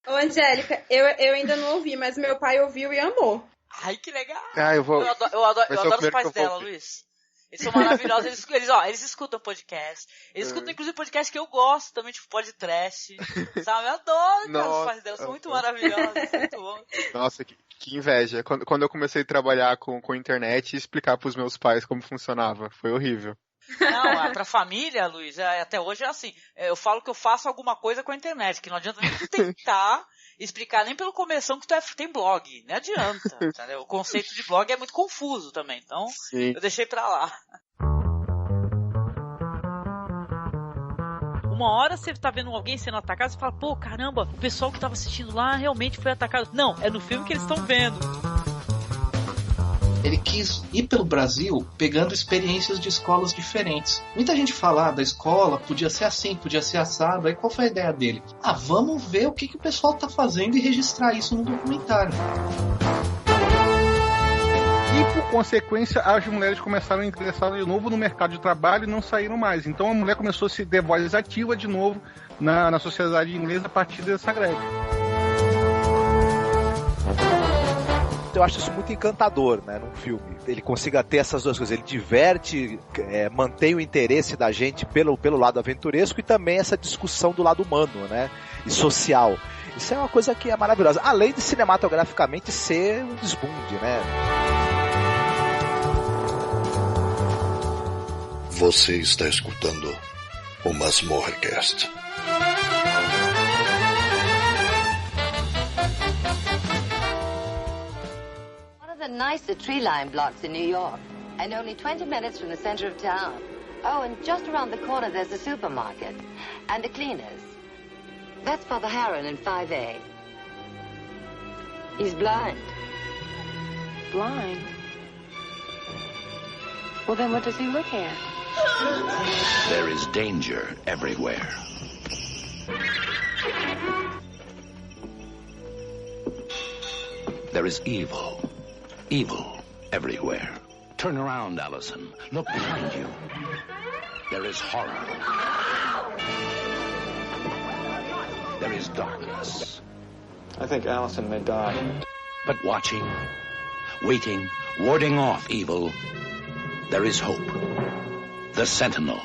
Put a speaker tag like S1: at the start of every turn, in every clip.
S1: Ô, Angélica, eu ainda não ouvi, mas meu pai ouviu e amou.
S2: Ai, que legal.
S3: Eu
S2: adoro os pais dela, Luiz. Eles são maravilhosos. Eles escutam podcast. Eles escutam, inclusive, podcast que eu gosto também, tipo podcast. Sabe? Eu adoro, cara, os pais dela. São muito maravilhosos. Muito bom.
S3: Nossa, que inveja. Quando eu comecei a trabalhar com internet e explicar pros meus pais como funcionava. Foi horrível.
S2: Não, pra família, Luiz, até hoje é assim. Eu falo que eu faço alguma coisa com a internet, que não adianta nem tu tentar explicar nem pelo começo que tu tem blog. Não adianta, entendeu? O conceito de blog é muito confuso também, então sim, eu deixei pra lá. Uma hora você tá vendo alguém sendo atacado, você fala, pô, caramba, o pessoal que tava assistindo lá realmente foi atacado. Não, é no filme que eles estão vendo.
S4: Ele quis ir pelo Brasil pegando experiências de escolas diferentes. Muita gente fala, da escola podia ser assim, podia ser assado. Aí qual foi a ideia dele? Vamos ver o que o pessoal tá fazendo e registrar isso no documentário.
S5: E por consequência, as mulheres começaram a ingressar de novo no mercado de trabalho e não saíram mais. Então a mulher começou a se ter voz ativa de novo na sociedade inglesa a partir dessa greve.
S6: Eu acho isso muito encantador, né, num filme. Ele consiga ter essas duas coisas. Ele diverte, mantém o interesse da gente pelo lado aventuresco e também essa discussão do lado humano, né, e social. Isso é uma coisa que é maravilhosa. Além de cinematograficamente ser um desbunde, né.
S7: Você está escutando o MasmorraCast.
S8: The nicer tree-lined blocks in New York, and only 20 minutes from the center of town. Oh, and just around the corner there's a supermarket, and the cleaners. That's Father Harron in 5A. He's blind.
S9: Blind? Well, then what does he look at?
S7: There is danger everywhere. There is evil. Evil everywhere. Turn around, Allison. Look behind you. There is horror. There is darkness.
S10: I think Allison may die.
S7: But watching, waiting, warding off evil, there is hope. The Sentinel.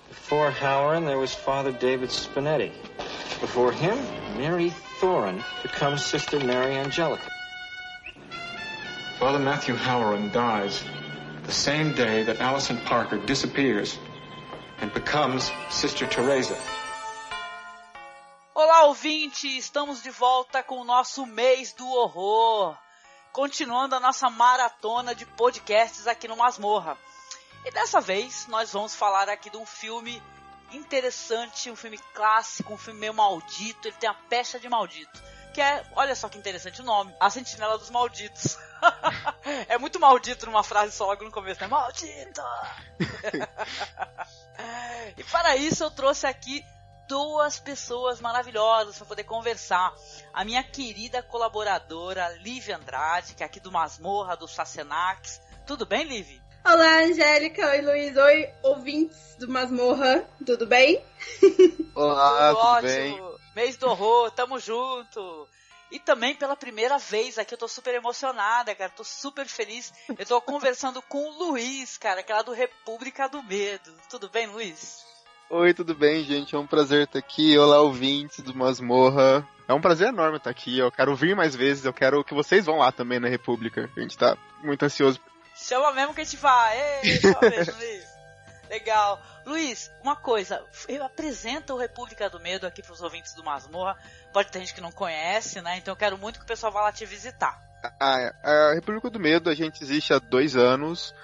S10: Before Halloran, there was Father David Spinetti. Before him, Mary Thorin becomes Sister Mary Angelica. Father Matthew Halloran dies the same day that Allison Parker disappears and becomes Sister Teresa.
S2: Olá, ouvinte! Estamos de volta com o nosso mês do horror. Continuando a nossa maratona de podcasts aqui no Masmorra. E dessa vez nós vamos falar aqui de um filme interessante, um filme clássico, um filme meio maldito. Ele tem a pecha de maldito. Que é, olha só que interessante o nome, A Sentinela dos Malditos. É muito maldito numa frase só logo no começo, né? Maldito! E para isso eu trouxe aqui duas pessoas maravilhosas para poder conversar. A minha querida colaboradora, Liv Andrade, que é aqui do Masmorra, do Sacenax. Tudo bem, Liv?
S1: Olá, Angélica. Oi, Luiz. Oi, ouvintes do Masmorra. Tudo bem?
S3: Olá, tudo
S2: ótimo.
S3: Bem?
S2: Mês do horror, tamo junto. E também pela primeira vez aqui eu tô super emocionada, cara, tô super feliz. Eu tô conversando com o Luiz, cara, que é lá do República do Medo. Tudo bem, Luiz?
S3: Oi, tudo bem, gente? É um prazer estar aqui. Olá, ouvintes do Masmorra. É um prazer enorme estar aqui. Eu quero vir mais vezes. Eu quero que vocês vão lá também na República. A gente tá muito ansioso.
S2: Chama mesmo que a gente vai. Ei, chama mesmo, Luiz. Legal. Luiz, uma coisa. Eu apresento o República do Medo aqui pros ouvintes do Masmorra. Pode ter gente que não conhece, né? Então eu quero muito que o pessoal vá lá te visitar.
S3: A República do Medo, a gente existe há 2 anos.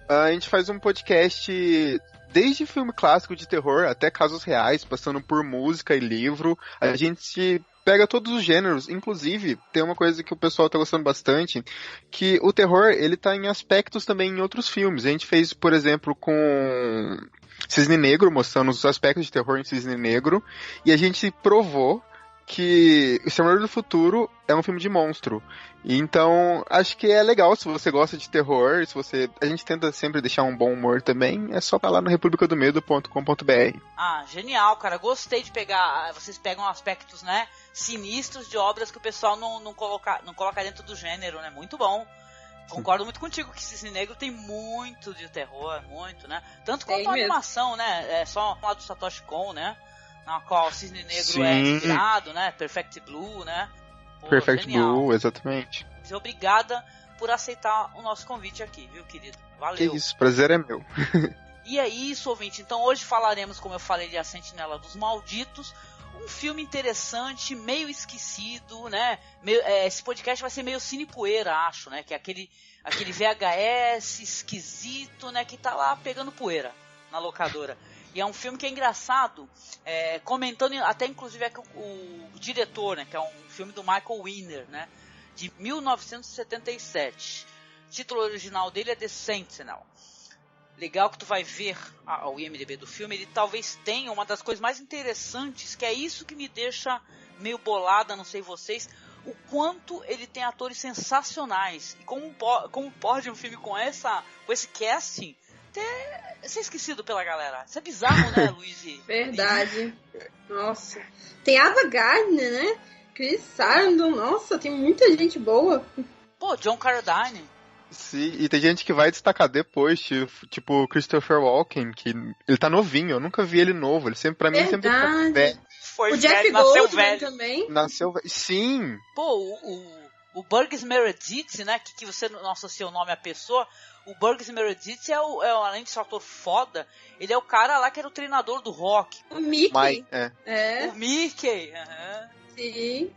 S3: A gente faz um podcast desde filme clássico de terror até casos reais, passando por música e livro. A gente pega todos os gêneros, inclusive tem uma coisa que o pessoal tá gostando bastante, que o terror, ele tá em aspectos também em outros filmes. A gente fez, por exemplo, com Cisne Negro, mostrando os aspectos de terror em Cisne Negro, e a gente provou que O Exterminador do Futuro é um filme de monstro. Então, acho que é legal se você gosta de terror, se você... A gente tenta sempre deixar um bom humor também, é só pra lá no republicadomedo.com.br.
S2: Ah, genial, cara. Gostei de pegar... Vocês pegam aspectos, né, sinistros de obras que o pessoal não coloca dentro do gênero, né? Muito bom. Concordo muito contigo que Cisne Negro tem muito de terror, muito, né? Tanto quanto a animação, né? É só lá do Satoshi Kon, né? Na qual o Cisne Negro é inspirado, né? Perfect Blue, né? Pô,
S3: Perfect
S2: genial.
S3: Blue, exatamente.
S2: Obrigada por aceitar o nosso convite aqui, viu, querido? Valeu.
S3: Que isso, prazer é meu.
S2: E é isso, ouvinte. Então hoje falaremos, como eu falei, de A Sentinela dos Malditos. Um filme interessante, meio esquecido, né? Esse podcast vai ser meio cinepoeira, acho, né? Que é aquele VHS esquisito, né? Que tá lá pegando poeira na locadora. E é um filme que é engraçado, comentando até inclusive o diretor, né? Que é um filme do Michael Winner, né? De 1977. O título original dele é The Sentinel. Legal que tu vai ver o IMDb do filme, ele talvez tenha uma das coisas mais interessantes, que é isso que me deixa meio bolada, não sei vocês, o quanto ele tem atores sensacionais. E como pode um filme com esse casting ser esquecido pela galera? Isso é bizarro, né, Luiz?
S1: Verdade. Nossa. Tem Ava Gardner, né? Chris Sarandon, nossa, tem muita gente boa.
S2: Pô, John Carradine.
S3: Sim, e tem gente que vai destacar depois, tipo Christopher Walken, que ele tá novinho, eu nunca vi ele novo, ele sempre, pra mim, sempre tá velho.
S1: O Jeff Goldblum também.
S3: Nasceu velho, sim.
S2: Pô, o Burgess Meredith, né, que você não associa o nome à pessoa, o Burgess Meredith além de ser um ator foda, ele é o cara lá que era o treinador do Rock.
S1: O Mickey.
S2: O Mickey,
S1: Sim.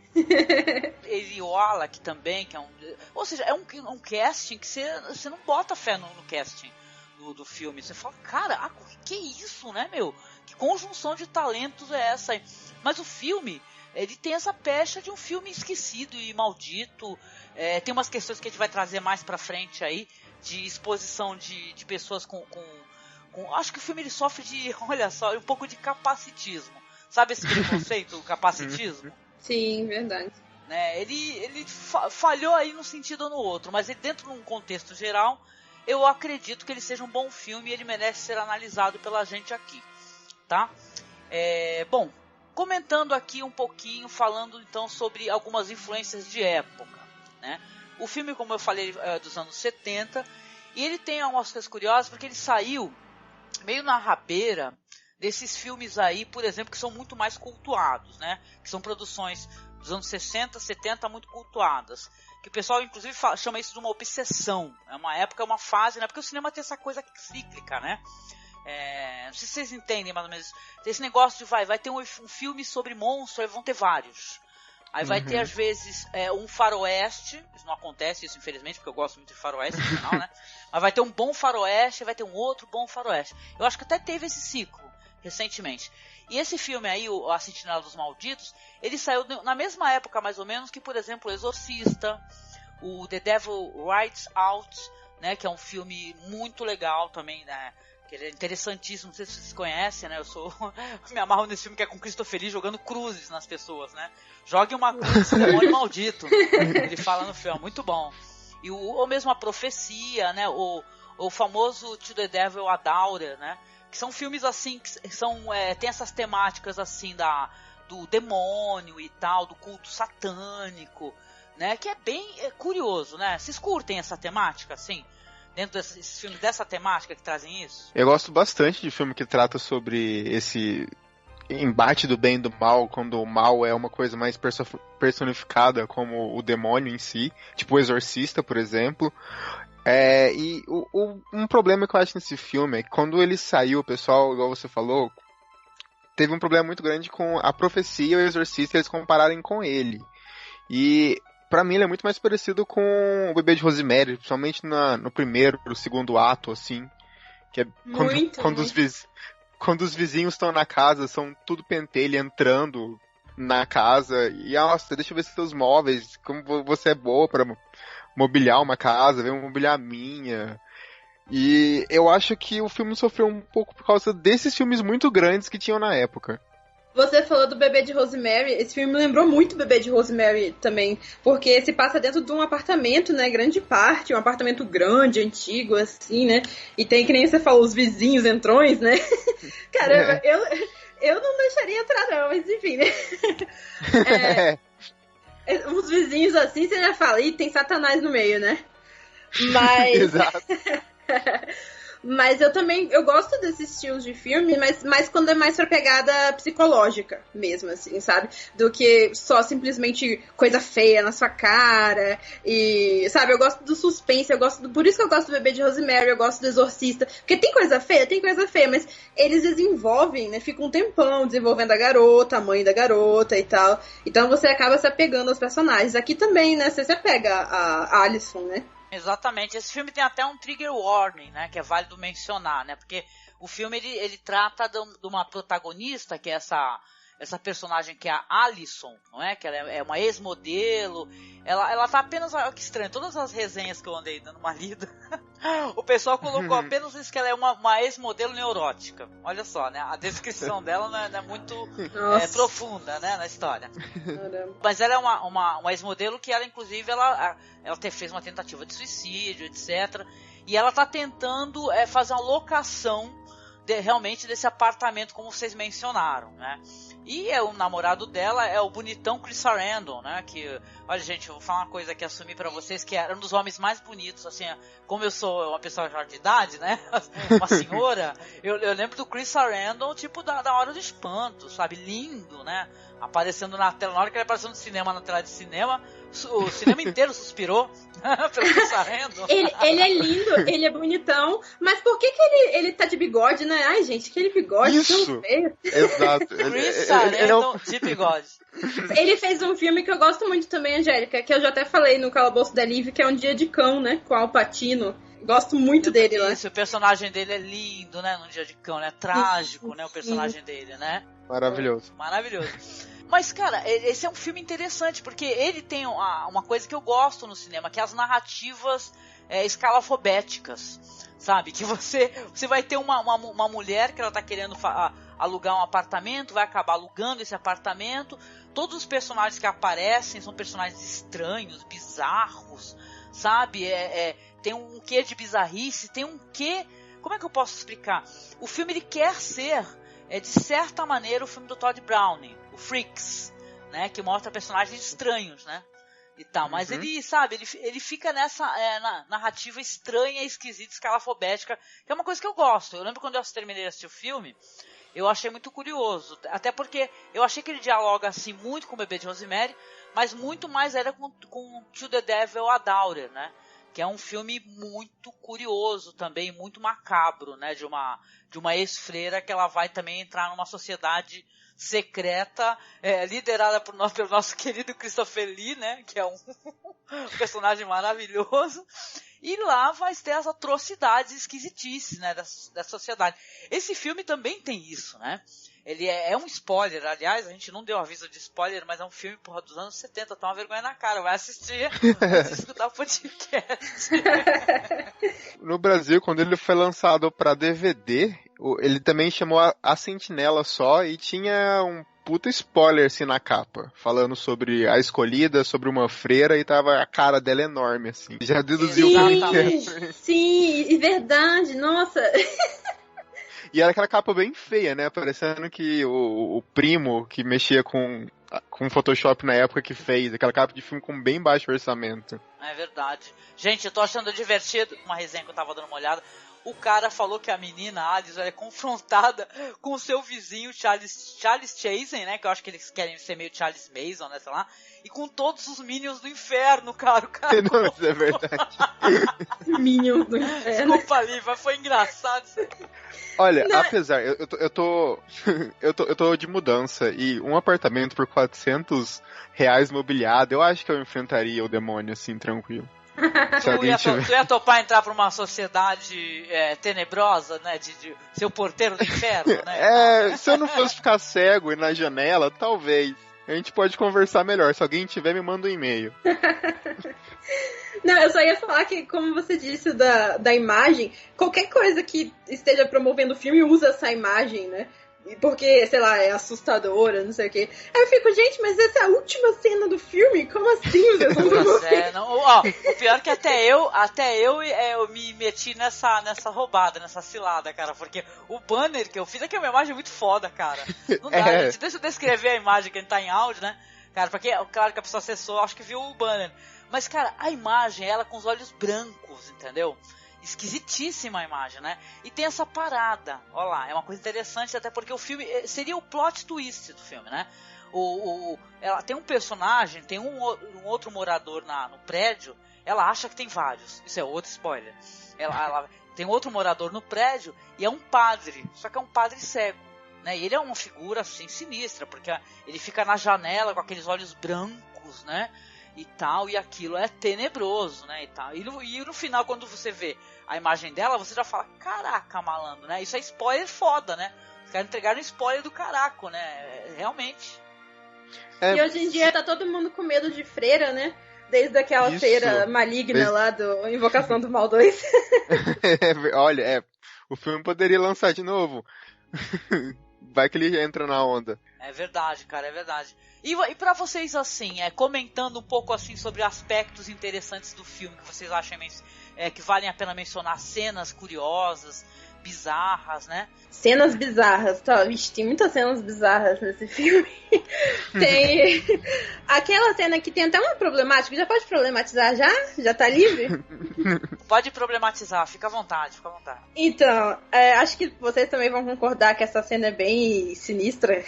S2: Ele Wallach também, que é um... Ou seja, é um casting que você não bota fé no casting do filme. Você fala, cara, que isso, né, meu? Que conjunção de talentos é essa aí? Mas o filme, ele tem essa pecha de um filme esquecido e maldito. Tem umas questões que a gente vai trazer mais pra frente aí, de exposição de pessoas com... Acho que o filme ele sofre de, olha só, um pouco de capacitismo. Sabe esse preconceito, o capacitismo?
S1: Sim, verdade.
S2: Né? Ele falhou aí num sentido ou no outro, mas ele, dentro de um contexto geral, eu acredito que ele seja um bom filme e ele merece ser analisado pela gente aqui, tá? Bom, comentando aqui um pouquinho, falando então sobre algumas influências de época, né? O filme, como eu falei, é dos anos 70, e ele tem algumas coisas curiosas, porque ele saiu meio na rabeira desses filmes aí, por exemplo, que são muito mais cultuados, né? Que são produções dos anos 60, 70 muito cultuadas. Que o pessoal, inclusive, chama isso de uma obsessão. É uma época, é uma fase, né? Porque o cinema tem essa coisa cíclica, né? Não sei se vocês entendem mais ou menos. Tem esse negócio de vai ter um filme sobre monstro, aí vão ter vários. Aí vai ter, às vezes, um faroeste. Isso não acontece, isso infelizmente, porque eu gosto muito de faroeste no final, né? Mas vai ter um bom faroeste, vai ter um outro bom faroeste. Eu acho que até teve esse ciclo recentemente. E esse filme aí, A Sentinela dos Malditos, ele saiu na mesma época, mais ou menos, que, por exemplo, O Exorcista, o The Devil Rides Out, né, que é um filme muito legal também, né, que ele é interessantíssimo, não sei se vocês conhecem, né, eu me amarro nesse filme que é com Christopher Lee jogando cruzes nas pessoas, né, jogue uma cruz nesse demônio maldito, ele fala no filme, muito bom. E ou mesmo A Profecia, né, o famoso To the Devil a Daughter, né, que são filmes assim, que tem essas temáticas assim do demônio e tal, do culto satânico, né? Que é bem curioso, né? Vocês curtem essa temática, assim? Dentro desses filmes, dessa temática que trazem isso?
S3: Eu gosto bastante de filme que trata sobre esse embate do bem e do mal, quando o mal é uma coisa mais personificada como o demônio em si, tipo O Exorcista, por exemplo. E um problema que eu acho nesse filme é que quando ele saiu, o pessoal, igual você falou, teve um problema muito grande com A Profecia e O Exorcista, eles compararem com ele. E pra mim ele é muito mais parecido com O Bebê de Rosemary, principalmente no primeiro, no segundo ato, assim, que é quando os vizinhos estão na casa, são tudo pentelho entrando na casa, e nossa, deixa eu ver seus móveis, como você é boa pra mobiliar uma casa, vem mobiliar a minha. E eu acho que o filme sofreu um pouco por causa desses filmes muito grandes que tinham na época.
S1: Você falou do Bebê de Rosemary, esse filme me lembrou muito Bebê de Rosemary também, porque se passa dentro de um apartamento, né, grande parte, um apartamento grande, antigo, assim, né, e tem, que nem você falou, os vizinhos entrões, né, caramba, eu não deixaria entrar não, mas enfim, né, uns vizinhos assim, você já fala, ih, tem Satanás no meio, né, mas...
S3: Exato.
S1: Mas eu gosto desses estilos de filme, mas quando é mais pra pegada psicológica mesmo, assim, sabe? Do que só simplesmente coisa feia na sua cara. E, sabe, eu gosto do suspense, por isso que eu gosto do Bebê de Rosemary, eu gosto do Exorcista. Porque tem coisa feia, mas eles desenvolvem, né? Fica um tempão desenvolvendo a garota, a mãe da garota e tal. Então você acaba se apegando aos personagens. Aqui também, né? Você se apega a Alison, né?
S2: Exatamente, esse filme tem até um trigger warning, né, que é válido mencionar, né, porque o filme ele trata de uma protagonista, que é essa personagem que é a Alison, não é, que ela é uma ex-modelo, ela tá apenas, olha que estranho, todas as resenhas que eu andei dando uma lida, o pessoal colocou apenas isso, que ela é uma ex-modelo neurótica, olha só, né, a descrição dela não é muito profunda, né, na história. Mas ela é uma ex-modelo que ela, inclusive, ela fez uma tentativa de suicídio, etc. E ela tá tentando fazer uma locação realmente desse apartamento, como vocês mencionaram, né? E o namorado dela é o bonitão Chris Sarandon, né? Que, olha, gente, eu vou falar uma coisa que assumi pra vocês, que era um dos homens mais bonitos, assim, como eu sou uma pessoa já de idade, né? Uma senhora, eu lembro do Chris Sarandon, tipo, da Hora do Espanto, sabe? Lindo, né? Aparecendo na tela, na hora que ele apareceu no cinema, na tela de cinema, o cinema inteiro suspirou pelo Chris Sarandon.
S1: Ele é lindo, ele é bonitão, mas por que ele tá de bigode, né? Ai, gente, aquele bigode
S3: Isso,
S1: feio.
S3: Exato.
S2: Chris Sarandon de bigode.
S1: Ele fez um filme que eu gosto muito também, Angélica, que eu já até falei no Calabouço da Lívia, que é Um Dia de Cão, né? Com Al Pacino. Gosto muito dele lá.
S2: Isso, o personagem dele é lindo, né? No Dia de Cão, né? Trágico, né? O personagem dele, né?
S3: Maravilhoso.
S2: Mas, cara, esse é um filme interessante, porque ele tem uma coisa que eu gosto no cinema, que é as narrativas escalafobéticas, sabe? Que você vai ter uma mulher que ela tá querendo alugar um apartamento, vai acabar alugando esse apartamento, todos os personagens que aparecem são personagens estranhos, bizarros, sabe? Tem um quê de bizarrice, tem um quê... Como é que eu posso explicar? O filme, ele quer ser... de certa maneira, o filme do Todd Browning, o Freaks, né, que mostra personagens estranhos, né, e tal, mas ele, sabe, ele fica nessa narrativa estranha, esquisita, escalafobética, que é uma coisa que eu gosto. Eu lembro quando eu terminei de assistir o filme, eu achei muito curioso, até porque eu achei que ele dialoga, assim, muito com o Bebê de Rosemary, mas muito mais era com To the Devil a Daughter, né, que é um filme muito curioso também, muito macabro, né, de uma ex-freira que ela vai também entrar numa sociedade secreta, liderada pelo nosso querido Christopher Lee, né, que é um personagem maravilhoso, e lá vai ter as atrocidades esquisitices, né, da sociedade. Esse filme também tem isso, né, ele é um spoiler, aliás, a gente não deu aviso de spoiler, mas é um filme, dos anos 70, tá uma vergonha na cara, vai assistir, vai escutar o podcast.
S3: No Brasil, quando ele foi lançado pra DVD, ele também chamou a Sentinela só e tinha um puta spoiler assim na capa, falando sobre a escolhida, sobre uma freira, e tava a cara dela enorme, assim. Já deduziu o que é.
S1: Sim, verdade, nossa...
S3: E era aquela capa bem feia, né? Parecendo que o primo que mexia com Photoshop na época que fez. Aquela capa de filme com bem baixo orçamento.
S2: É verdade. Gente, eu tô achando divertido. Uma resenha que eu tava dando uma olhada. O cara falou que a menina, a Alice, é confrontada com o seu vizinho Charles Chazen, né? Que eu acho que eles querem ser meio Charles Mason, né? Sei lá. E com todos os Minions do inferno, cara. O cara
S3: não, isso é verdade.
S1: Minions do inferno.
S2: Desculpa, Lívia, foi engraçado isso aqui.
S3: Olha, apesar, eu tô de mudança e um apartamento por R$400 mobiliado, eu acho que eu enfrentaria o demônio assim, tranquilo.
S2: Tu ia topar entrar pra uma sociedade tenebrosa, né? De ser o porteiro do inferno, né?
S3: Se eu não fosse ficar cego e na janela, talvez. A gente pode conversar melhor. Se alguém tiver, me manda um e-mail.
S1: Não, eu só ia falar que, como você disse da imagem, qualquer coisa que esteja promovendo o filme usa essa imagem, né? porque, sei lá, é assustadora, não sei o quê. Aí eu fico, gente, mas essa é a última cena do filme? Como assim vocês vão morrer?
S2: O pior é que até eu me meti nessa roubada, nessa cilada, cara, porque o banner que eu fiz aqui é uma imagem muito foda, cara. Não dá, gente, deixa eu descrever a imagem que a gente tá em áudio, né? Cara, porque, claro que a pessoa acessou, acho que viu o banner. Mas, cara, a imagem, ela com os olhos brancos, entendeu? Esquisitíssima a imagem, né? E tem essa parada, ó lá, é uma coisa interessante, até porque o filme seria o plot twist do filme, né? Ela tem um personagem, tem um outro morador no prédio, ela acha que tem vários, isso é outro spoiler. Ela tem outro morador no prédio e é um padre, só que é um padre cego, né? E ele é uma figura assim sinistra, porque ele fica na janela com aqueles olhos brancos, né? E tal, e aquilo é tenebroso, né, e tal. E no final, quando você vê a imagem dela, você já fala, caraca, malandro, né? Isso é spoiler foda, né? Os caras entregaram spoiler do caraco, né? Realmente.
S1: E hoje em dia tá todo mundo com medo de freira, né? Desde aquela feira maligna lá do Invocação do Mal 2.
S3: Olha, o filme poderia lançar de novo. Vai que ele entra na onda.
S2: É verdade, cara, é verdade. E pra vocês, assim, comentando um pouco assim sobre aspectos interessantes do filme que vocês acham que valem a pena mencionar, cenas curiosas, bizarras, né?
S1: Cenas bizarras, tá? Vixe, tem muitas cenas bizarras nesse filme. Tem aquela cena que tem até uma problemática, já pode problematizar já? Já tá livre?
S2: Pode problematizar, fica à vontade, fica à vontade.
S1: Então, acho que vocês também vão concordar que essa cena é bem sinistra,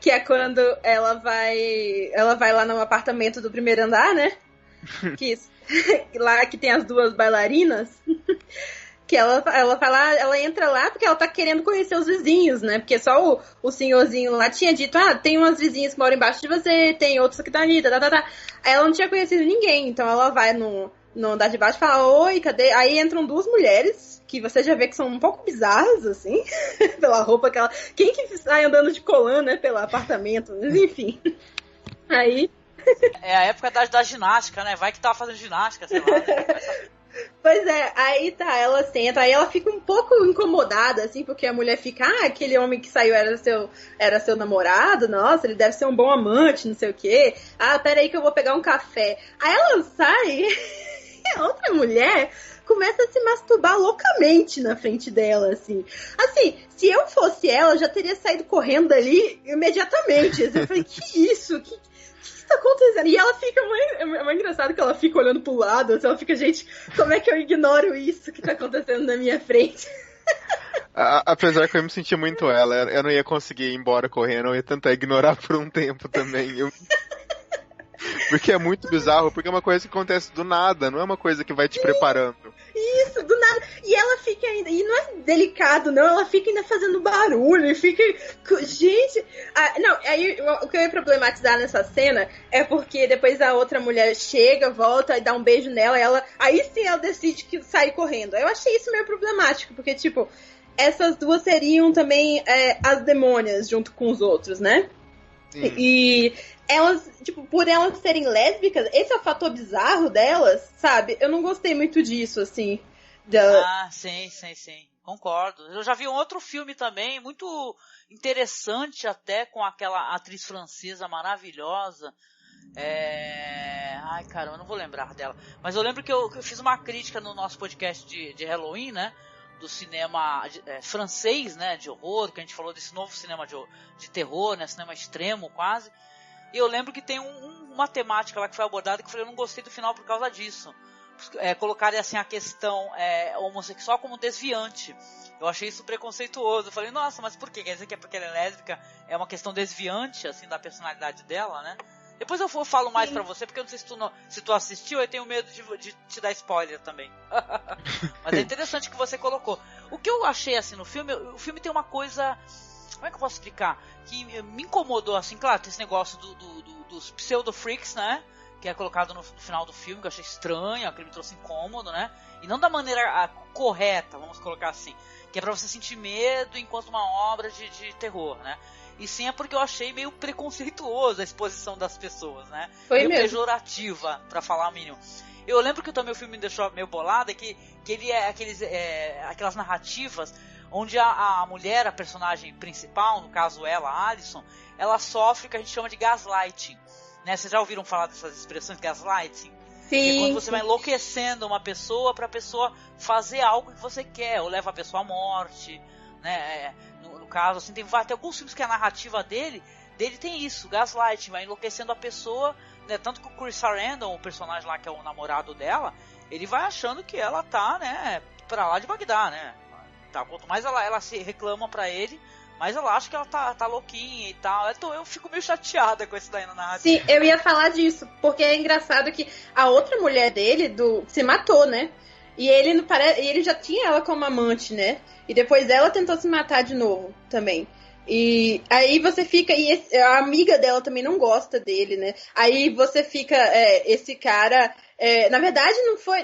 S1: que é quando ela vai lá no apartamento do primeiro andar, né? Lá que tem as duas bailarinas. Que ela vai lá, ela entra lá porque ela tá querendo conhecer os vizinhos, né? Porque só o senhorzinho lá tinha dito, tem umas vizinhas que moram embaixo de você, tem outros que tá ali, tá. Aí ela não tinha conhecido ninguém, então ela vai no andar de baixo e fala, oi, cadê? Aí entram duas mulheres, que você já vê que são um pouco bizarras, assim, pela roupa que ela... Quem que sai andando de colã, né, pelo apartamento? Mas enfim. Aí...
S2: É a época da ginástica, né? Vai que tava fazendo ginástica, sei lá. Né?
S1: Pois é, aí tá, ela senta, aí ela fica um pouco incomodada, assim, porque a mulher fica, aquele homem que saiu era seu namorado, nossa, ele deve ser um bom amante, não sei o quê. Peraí que eu vou pegar um café. Aí ela sai e a outra mulher começa a se masturbar loucamente na frente dela, assim. Assim, se eu fosse ela, eu já teria saído correndo dali imediatamente. Assim, eu falei, que isso? Que tá acontecendo? E ela fica é muito engraçado que ela fica olhando pro lado, assim, ela fica, gente, como é que eu ignoro isso que tá acontecendo na minha frente?
S3: Apesar que eu me senti muito eu não ia conseguir ir embora correndo, eu ia tentar ignorar por um tempo também. Porque é muito bizarro, porque é uma coisa que acontece do nada, não é uma coisa que vai te preparando.
S1: Isso, do nada. E ela fica ainda, e não é delicado, não, ela fica ainda fazendo barulho, e fica... Gente... não, aí o que eu ia problematizar nessa cena é porque depois a outra mulher chega, volta e dá um beijo nela, aí sim ela decide sair correndo. Eu achei isso meio problemático, porque, tipo, essas duas seriam também as demônias junto com os outros, né? Sim. E elas, tipo, por elas serem lésbicas, esse é o fator bizarro delas, sabe? Eu não gostei muito disso, assim.
S2: Sim. Concordo. Eu já vi um outro filme também, muito interessante até, com aquela atriz francesa maravilhosa. Ai, caramba, eu não vou lembrar dela. Mas eu lembro que eu fiz uma crítica no nosso podcast de Halloween, né? Do cinema francês, né? De horror, que a gente falou desse novo cinema de terror, né? Cinema extremo, quase. E eu lembro que tem uma temática lá que foi abordada que eu falei, eu não gostei do final por causa disso. Colocarem assim a questão homossexual como desviante. Eu achei isso preconceituoso. Eu falei, nossa, mas por quê? Quer dizer que é porque ela é lésbica? É uma questão desviante, assim, da personalidade dela, né? Depois eu falo mais pra você, porque eu não sei se tu assistiu, eu tenho medo de te dar spoiler também. Mas é interessante que você colocou. O que eu achei, assim, no filme, o filme tem uma coisa... Como é que eu posso explicar? Que me incomodou, assim, claro, tem esse negócio dos pseudo-freaks, né? Que é colocado no final do filme, que eu achei estranho, que me trouxe incômodo, né? E não da maneira correta, vamos colocar assim. Que é pra você sentir medo enquanto uma obra de terror, né? E sim é porque eu achei meio preconceituoso a exposição das pessoas, né?
S1: Foi
S2: meio
S1: mesmo.
S2: Pejorativa, pra falar o mínimo. Eu lembro que também o filme me deixou meio bolado, que ele é aquelas narrativas onde a mulher, a personagem principal, no caso ela, a Alison, ela sofre o que a gente chama de gaslighting, né? Vocês já ouviram falar dessas expressões, gaslighting?
S1: Sim.
S2: É quando você vai enlouquecendo uma pessoa pra pessoa fazer algo que você quer, ou leva a pessoa à morte, né? No caso, assim, tem alguns filmes que a narrativa dele tem isso, gaslighting, vai enlouquecendo a pessoa, né? Tanto que o Chris Sarandon, o personagem lá que é o namorado dela, ele vai achando que ela tá, né, pra lá de Bagdá, né? Tá, quanto mais ela se reclama pra ele, mais ela acha que ela tá louquinha e tal. Então eu fico meio chateada com isso daí na narrativa.
S1: Sim, eu ia falar disso, porque é engraçado que a outra mulher dele se matou, né? E ele já tinha ela como amante, né? E depois ela tentou se matar de novo também. E aí você fica... E a amiga dela também não gosta dele, né? Aí você fica... esse cara... na verdade,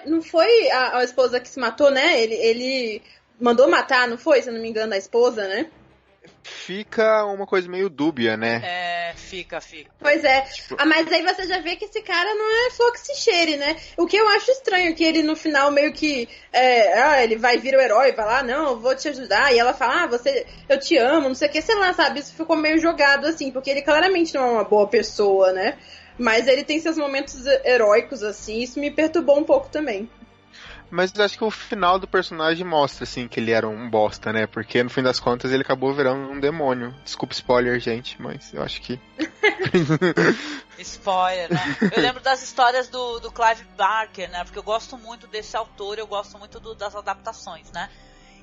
S1: não foi a esposa que se matou, né? Ele mandou matar, não foi? Se eu não me engano, a esposa, né?
S3: Fica uma coisa meio dúbia, né?
S2: Fica.
S1: Pois é. Mas aí você já vê que esse cara não é flor que se cheire, né? O que eu acho estranho, que ele no final meio que... ele vai vir o herói, vai lá, não, eu vou te ajudar. E ela fala, eu te amo, não sei o que, sei lá, sabe? Isso ficou meio jogado assim, porque ele claramente não é uma boa pessoa, né? Mas ele tem seus momentos heróicos, assim, isso me perturbou um pouco também.
S3: Mas eu acho que o final do personagem mostra, assim, que ele era um bosta, né? Porque no fim das contas ele acabou virando um demônio. Desculpa spoiler, gente, mas eu acho que...
S2: Spoiler, né? Eu lembro das histórias do Clive Barker, né? Porque eu gosto muito desse autor, eu gosto muito das adaptações, né?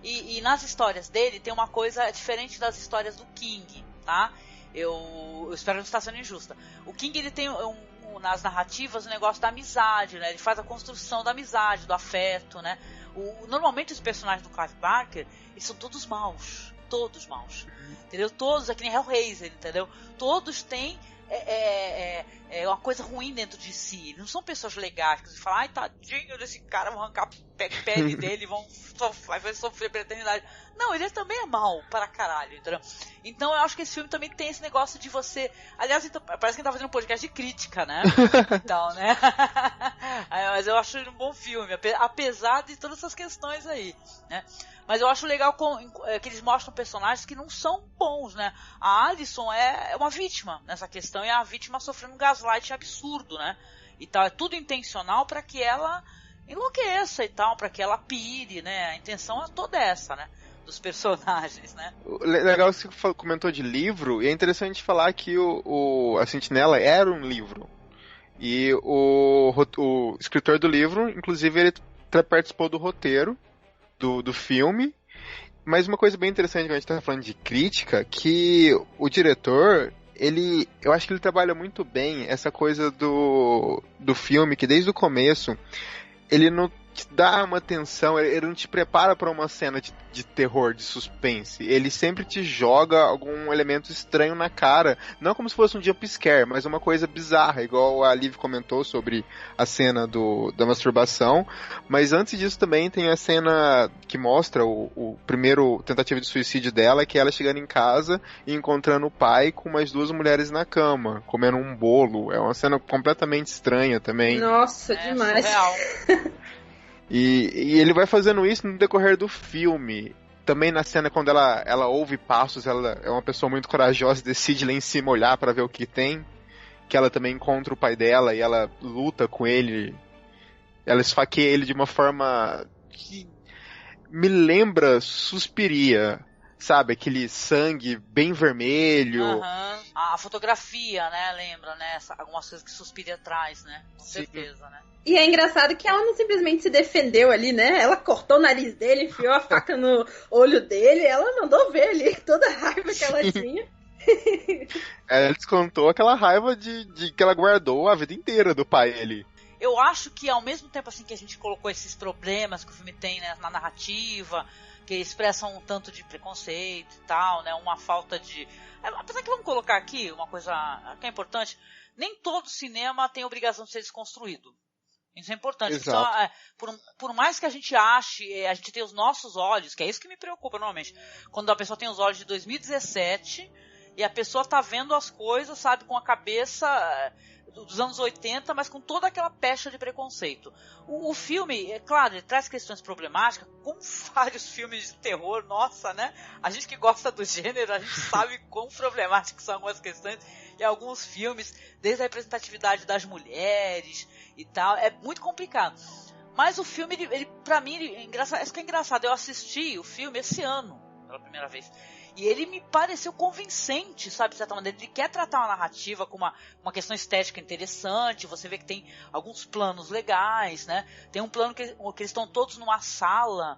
S2: E nas histórias dele tem uma coisa diferente das histórias do King, tá? Eu espero não estar sendo injusta. O King, ele tem nas narrativas o negócio da amizade, né? Ele faz a construção da amizade, do afeto, né? Normalmente os personagens do Clive Barker, eles são todos maus, entendeu? Todos, é que nem Hellraiser, entendeu? Todos têm uma coisa ruim dentro de si. Eles não são pessoas legais que você fala, ai, tadinho desse cara, vão arrancar a pele dele, vai sofrer pela eternidade. Não, ele também é mau para caralho, entendeu? Então eu acho que esse filme também tem esse negócio de você... Aliás, então, parece que ele tá fazendo um podcast de crítica, né? Então, né? Mas eu acho ele um bom filme, apesar de todas essas questões aí, né? Mas eu acho legal que eles mostram personagens que não são bons, né? A Alison é uma vítima nessa questão, e a vítima sofrendo um gaslight absurdo, né? E tal, é tudo intencional para que ela enlouqueça e tal, para que ela pire, né? A intenção é toda essa, né? Dos personagens, né?
S3: Legal que você comentou de livro, e é interessante falar que a Sentinela era um livro. E o escritor do livro, inclusive, ele participou do roteiro do filme. Mas uma coisa bem interessante que a gente tá falando de crítica, que o diretor, eu acho que ele trabalha muito bem essa coisa do filme, que desde o começo ele não te dá uma tensão, ele não te prepara para uma cena de terror, de suspense. Ele sempre te joga algum elemento estranho na cara, não como se fosse um jump scare, mas uma coisa bizarra, igual a Liv comentou sobre a cena da masturbação. Mas antes disso também tem a cena que mostra o primeiro tentativa de suicídio dela, que é ela chegando em casa e encontrando o pai com mais duas mulheres na cama, comendo um bolo. É uma cena completamente estranha também.
S1: Nossa, demais.
S2: Surreal.
S3: E ele vai fazendo isso no decorrer do filme. Também na cena quando ela ouve passos, ela é uma pessoa muito corajosa, decide lá em cima olhar pra ver o que tem. Que ela também encontra o pai dela e ela luta com ele. Ela esfaqueia ele de uma forma que me lembra Suspiria. Sabe, aquele sangue bem vermelho.
S2: Uhum. A fotografia, né, lembra, né? Algumas coisas que Suspiria traz, né? Com certeza, né?
S1: E é engraçado que ela não simplesmente se defendeu ali, né? Ela cortou o nariz dele, enfiou a faca no olho dele, ela mandou ver ali toda a raiva que ela tinha.
S3: Ela descontou aquela raiva de que ela guardou a vida inteira do pai ali.
S2: Eu acho que ao mesmo tempo assim que a gente colocou esses problemas que o filme tem, né, na narrativa, que expressam um tanto de preconceito e tal, né, uma falta de... Apesar que vamos colocar aqui uma coisa que é importante, nem todo cinema tem obrigação de ser desconstruído. Isso é importante.
S3: Exato.
S2: Então, por mais que a gente ache, a gente tem os nossos olhos, que é isso que me preocupa normalmente, quando a pessoa tem os olhos de 2017 e a pessoa tá vendo as coisas, sabe, com a cabeça dos anos 80, mas com toda aquela pecha de preconceito. O filme, é claro, ele traz questões problemáticas, como vários filmes de terror, nossa, né? A gente que gosta do gênero, a gente sabe quão problemáticas são algumas questões em alguns filmes, desde a representatividade das mulheres e tal, é muito complicado. Mas o filme, ele pra mim, isso que é engraçado, eu assisti o filme esse ano, pela primeira vez. E ele me pareceu convincente, sabe, de certa maneira. Ele quer tratar uma narrativa com uma questão estética interessante. Você vê que tem alguns planos legais, né? Tem um plano que eles estão todos numa sala,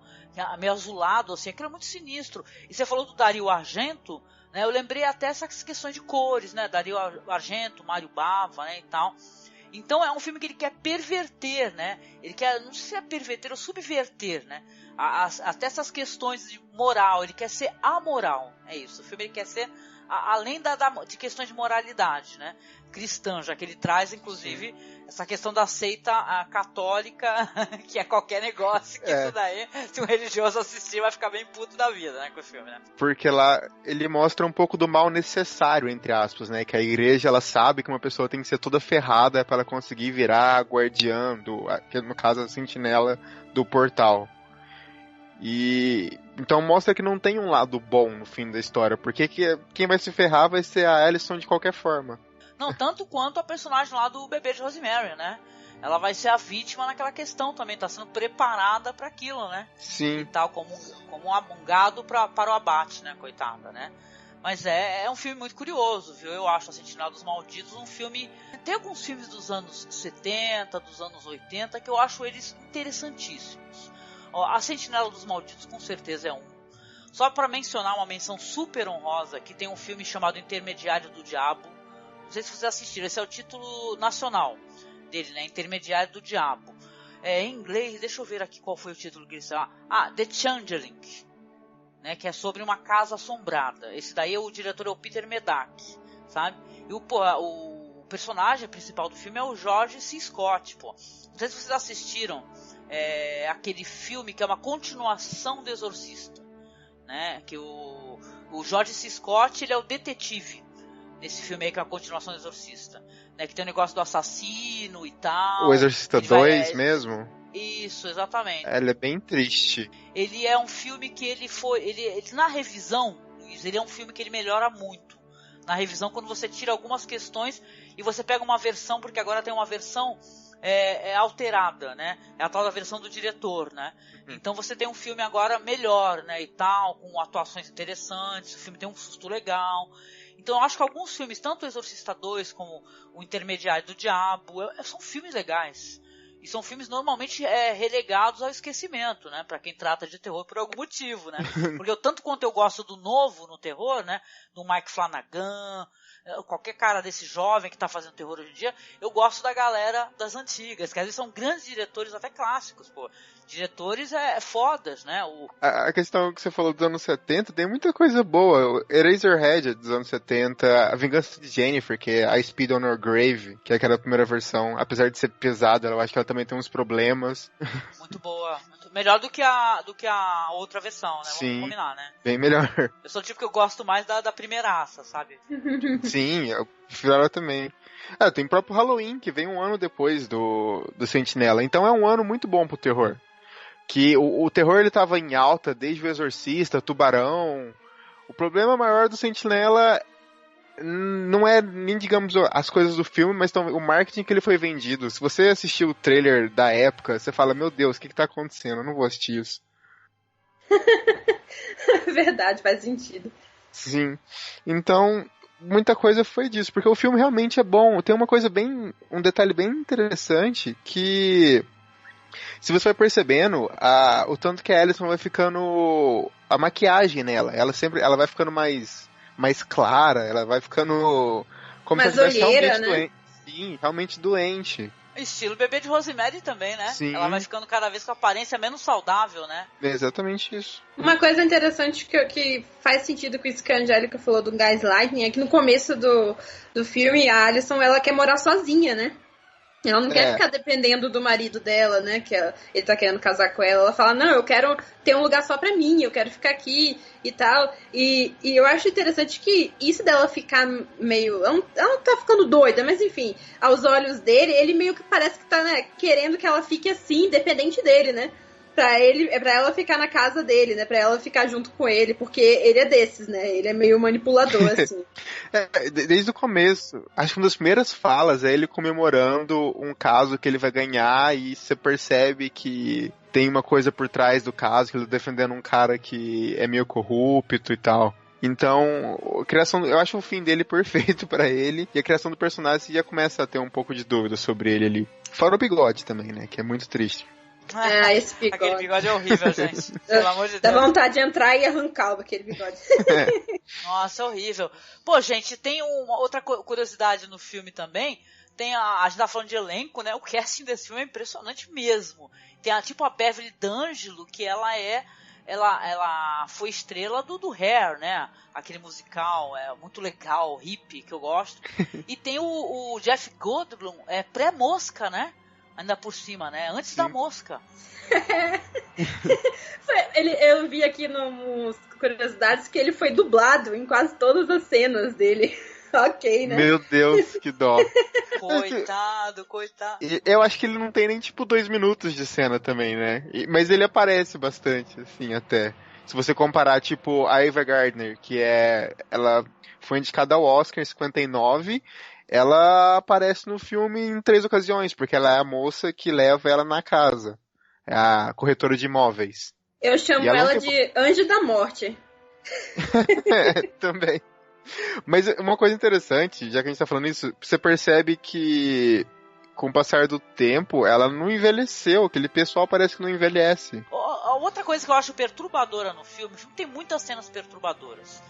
S2: meio azulado, assim. Aquilo é muito sinistro. E você falou do Dario Argento, né? Eu lembrei até essas questões de cores, né? Dario Argento, Mário Bava, né, e tal. Então é um filme que ele quer perverter, né? Ele quer, não sei se é perverter ou subverter, né? Até essas questões de moral, ele quer ser amoral, é isso. O filme ele quer ser além de questões de moralidade, né? Cristã, já que ele traz, inclusive, essa questão da seita católica, que é qualquer negócio, que isso daí, se um religioso assistir, vai ficar bem puto da vida, né, com o filme, né? Porque
S3: lá ele mostra um pouco do mal necessário, entre aspas, né? Que a igreja, ela sabe que uma pessoa tem que ser toda ferrada para ela conseguir virar guardiã, que no caso a sentinela do portal. E então mostra que não tem um lado bom no fim da história, porque quem vai se ferrar vai ser a Alison de qualquer forma.
S2: Não, tanto quanto a personagem lá do bebê de Rosemary, né? Ela vai ser a vítima naquela questão também, tá sendo preparada para aquilo, né?
S3: Sim.
S2: E tal, como um gado para o abate, né, coitada, né? Mas é um filme muito curioso, viu? Eu acho A Sentinela dos Malditos um filme... Tem alguns filmes dos anos 70, dos anos 80, que eu acho eles interessantíssimos. A Sentinela dos Malditos com certeza é um. Só para mencionar uma menção super honrosa, que tem um filme chamado Intermediário do Diabo. Não sei se vocês assistiram, esse é o título nacional dele, né? Intermediário do Diabo. Em inglês, deixa eu ver aqui qual foi o título que eles falaram. The Changeling, né? Que é sobre uma casa assombrada. Esse daí, o diretor é o Peter Medak, sabe? E o personagem principal do filme é o George C. Scott, pô. Não sei se vocês assistiram aquele filme que é uma continuação do Exorcista, né? Que o George C. Scott, ele é o detetive nesse filme aí, que é a continuação do Exorcista, né? Que tem o negócio do assassino e tal.
S3: O Exorcista 2 mesmo?
S2: Isso, exatamente.
S3: Ele é bem triste.
S2: Ele é um filme que ele na revisão, Luiz, ele é um filme que ele melhora muito. Na revisão, quando você tira algumas questões e você pega uma versão, porque agora tem uma versão alterada, né? É a tal da versão do diretor, né? Então você tem um filme agora melhor, né? E tal, com atuações interessantes, o filme tem um susto legal. Então eu acho que alguns filmes, tanto o Exorcista 2 como o Intermediário do Diabo, são filmes legais. E são filmes normalmente relegados ao esquecimento, né? Pra quem trata de terror por algum motivo, né? Porque tanto quanto eu gosto do novo no terror, né? Do Mike Flanagan, qualquer cara desse jovem que tá fazendo terror hoje em dia, eu gosto da galera das antigas, que às vezes são grandes diretores, até clássicos, pô. Diretores fodas, né?
S3: A questão que você falou dos anos 70, tem muita coisa boa. Eraserhead dos anos 70, A Vingança de Jennifer, que é I Spit on Your Grave, que é aquela primeira versão. Apesar de ser pesada, eu acho que ela também tem uns problemas.
S2: Muito boa. Melhor do que a outra versão, né?
S3: Sim,
S2: vamos combinar, né?
S3: Bem melhor.
S2: Eu sou o tipo que eu gosto mais da primeiraça, sabe?
S3: Sim, eu prefiro ela também. Tem o próprio Halloween, que vem um ano depois do Sentinela. Então é um ano muito bom pro terror. Que o terror ele tava em alta desde o Exorcista, Tubarão. O problema maior do Sentinela não é nem, digamos, as coisas do filme, mas o marketing que ele foi vendido. Se você assistiu o trailer da época, você fala, meu Deus, o que tá acontecendo? Eu não vou assistir isso.
S1: Verdade, faz sentido.
S3: Sim. Então, muita coisa foi disso, porque o filme realmente é bom. Tem um detalhe bem interessante que... Se você vai percebendo, o tanto que a Alison vai ficando... A maquiagem nela, ela vai ficando mais clara, ela vai ficando... Como
S1: mais
S3: se ela estivesse
S1: olheira,
S3: realmente
S1: né?
S3: doente. Sim, realmente doente.
S2: Estilo Bebê de Rosemary também, né?
S3: Sim.
S2: Ela vai ficando cada vez com a aparência menos saudável, né?
S3: É exatamente isso.
S1: Uma coisa interessante que faz sentido com isso que a Angélica falou do Gaslighting é que no começo do filme, a Alison, ela quer morar sozinha, né? Ela não quer ficar dependendo do marido dela, né? Que ele tá querendo casar com ela. Ela fala, não, eu quero ter um lugar só pra mim, eu quero ficar aqui e tal. E eu acho interessante que isso dela ficar meio... Ela não tá ficando doida, mas enfim, aos olhos dele, ele meio que parece que tá, né, querendo que ela fique assim, independente dele, né? Pra ela ficar na casa dele, né? Pra ela ficar junto com ele, porque ele é desses, né? Ele é meio manipulador, assim.
S3: Desde o começo, acho que uma das primeiras falas é ele comemorando um caso que ele vai ganhar e você percebe que tem uma coisa por trás do caso, que ele tá defendendo um cara que é meio corrupto e tal. Então, a criação, eu acho o fim dele perfeito pra ele, e a criação do personagem você já começa a ter um pouco de dúvida sobre ele ali. Fora o bigode também, né? Que é muito triste.
S1: Esse bigode.
S2: Aquele bigode é horrível, gente. Pelo amor de Deus.
S1: Dá vontade de entrar e arrancar aquele bigode.
S2: Nossa, é horrível. Pô, gente, tem uma outra curiosidade no filme também. A gente tá falando de elenco, né? O casting desse filme é impressionante mesmo. Tem tipo a Beverly D'Angelo, que ela foi estrela do Hair, né? Aquele musical muito legal, hippie, que eu gosto. E tem o Jeff Goldblum, pré-Mosca, né? Ainda por cima, né? Antes da Mosca.
S1: Eu vi aqui nos curiosidades que ele foi dublado em quase todas as cenas dele. Ok, né?
S3: Meu Deus, que dó.
S2: Coitado.
S3: Eu acho que ele não tem nem, 2 minutos de cena também, né? Mas ele aparece bastante, assim, até. Se você comparar, a Ava Gardner, que ela foi indicada ao Oscar em 59... Ela aparece no filme em 3 ocasiões, porque ela é a moça que leva ela na casa. É a corretora de imóveis.
S1: Eu chamo ela de Anjo da Morte.
S3: Também. Mas uma coisa interessante, já que a gente tá falando isso, você percebe que com o passar do tempo, ela não envelheceu. Aquele pessoal parece que não envelhece.
S2: Outra coisa que eu acho perturbadora no filme, tem muitas cenas perturbadoras.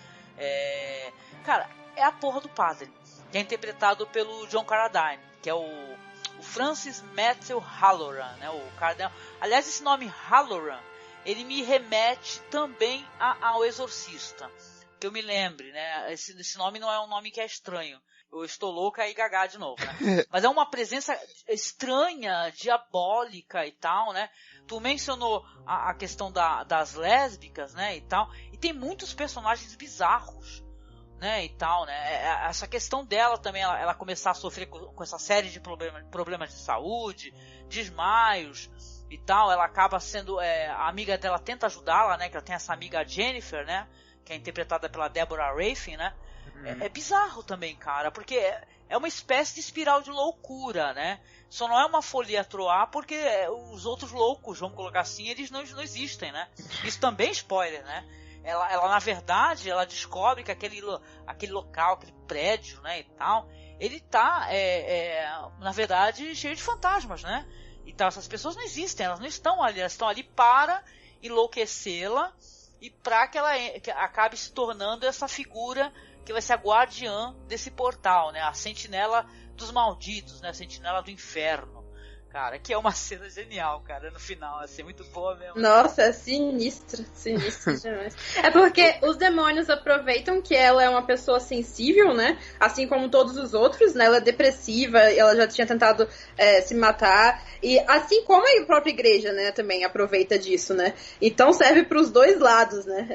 S2: Cara, é a porra do padre, que é interpretado pelo John Carradine, que é o Francis Matthew Halloran, né, o cardeal. Aliás, esse nome Halloran, ele me remete também ao Exorcista, que eu me lembre, né, esse nome não é um nome que é estranho. Eu estou louca e gaga de novo, né? Mas é uma presença estranha, diabólica e tal, né? Tu mencionou a questão das lésbicas, né, e tal, e tem muitos personagens bizarros, né, e tal, né? Essa questão dela também, ela começar a sofrer com essa série de problemas de saúde, desmaios e tal, ela acaba sendo, a amiga dela tenta ajudá-la, né, que ela tem essa amiga Jennifer, né, que é interpretada pela Deborah Rafin, né? É bizarro também, cara, porque é uma espécie de espiral de loucura, né? Só não é uma folia a troar porque os outros loucos, vamos colocar assim, eles não existem, né? Isso também é spoiler, né? Ela na verdade, ela descobre que aquele local, aquele prédio, né, e tal, ele tá, na verdade, cheio de fantasmas, né? Então essas pessoas não existem, elas não estão ali, elas estão ali para enlouquecê-la e para que ela acabe se tornando essa figura que vai ser a guardiã desse portal, né? A sentinela dos malditos, né? A sentinela do inferno. Cara, que é uma cena genial, cara, no final, assim, muito boa mesmo.
S1: Nossa, é sinistro demais. É porque os demônios aproveitam que ela é uma pessoa sensível, né? Assim como todos os outros, né? Ela é depressiva, ela já tinha tentado se matar. E assim como a própria igreja, né, também aproveita disso, né? Então serve pros dois lados, né?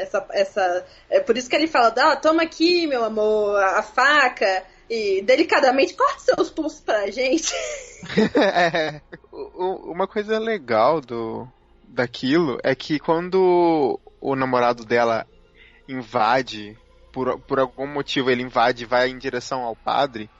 S1: É por isso que ele fala, toma aqui, meu amor, a faca... E delicadamente corta seus pulsos pra gente.
S3: Uma coisa legal daquilo é que quando o namorado dela invade, por algum motivo ele invade e vai em direção ao padre,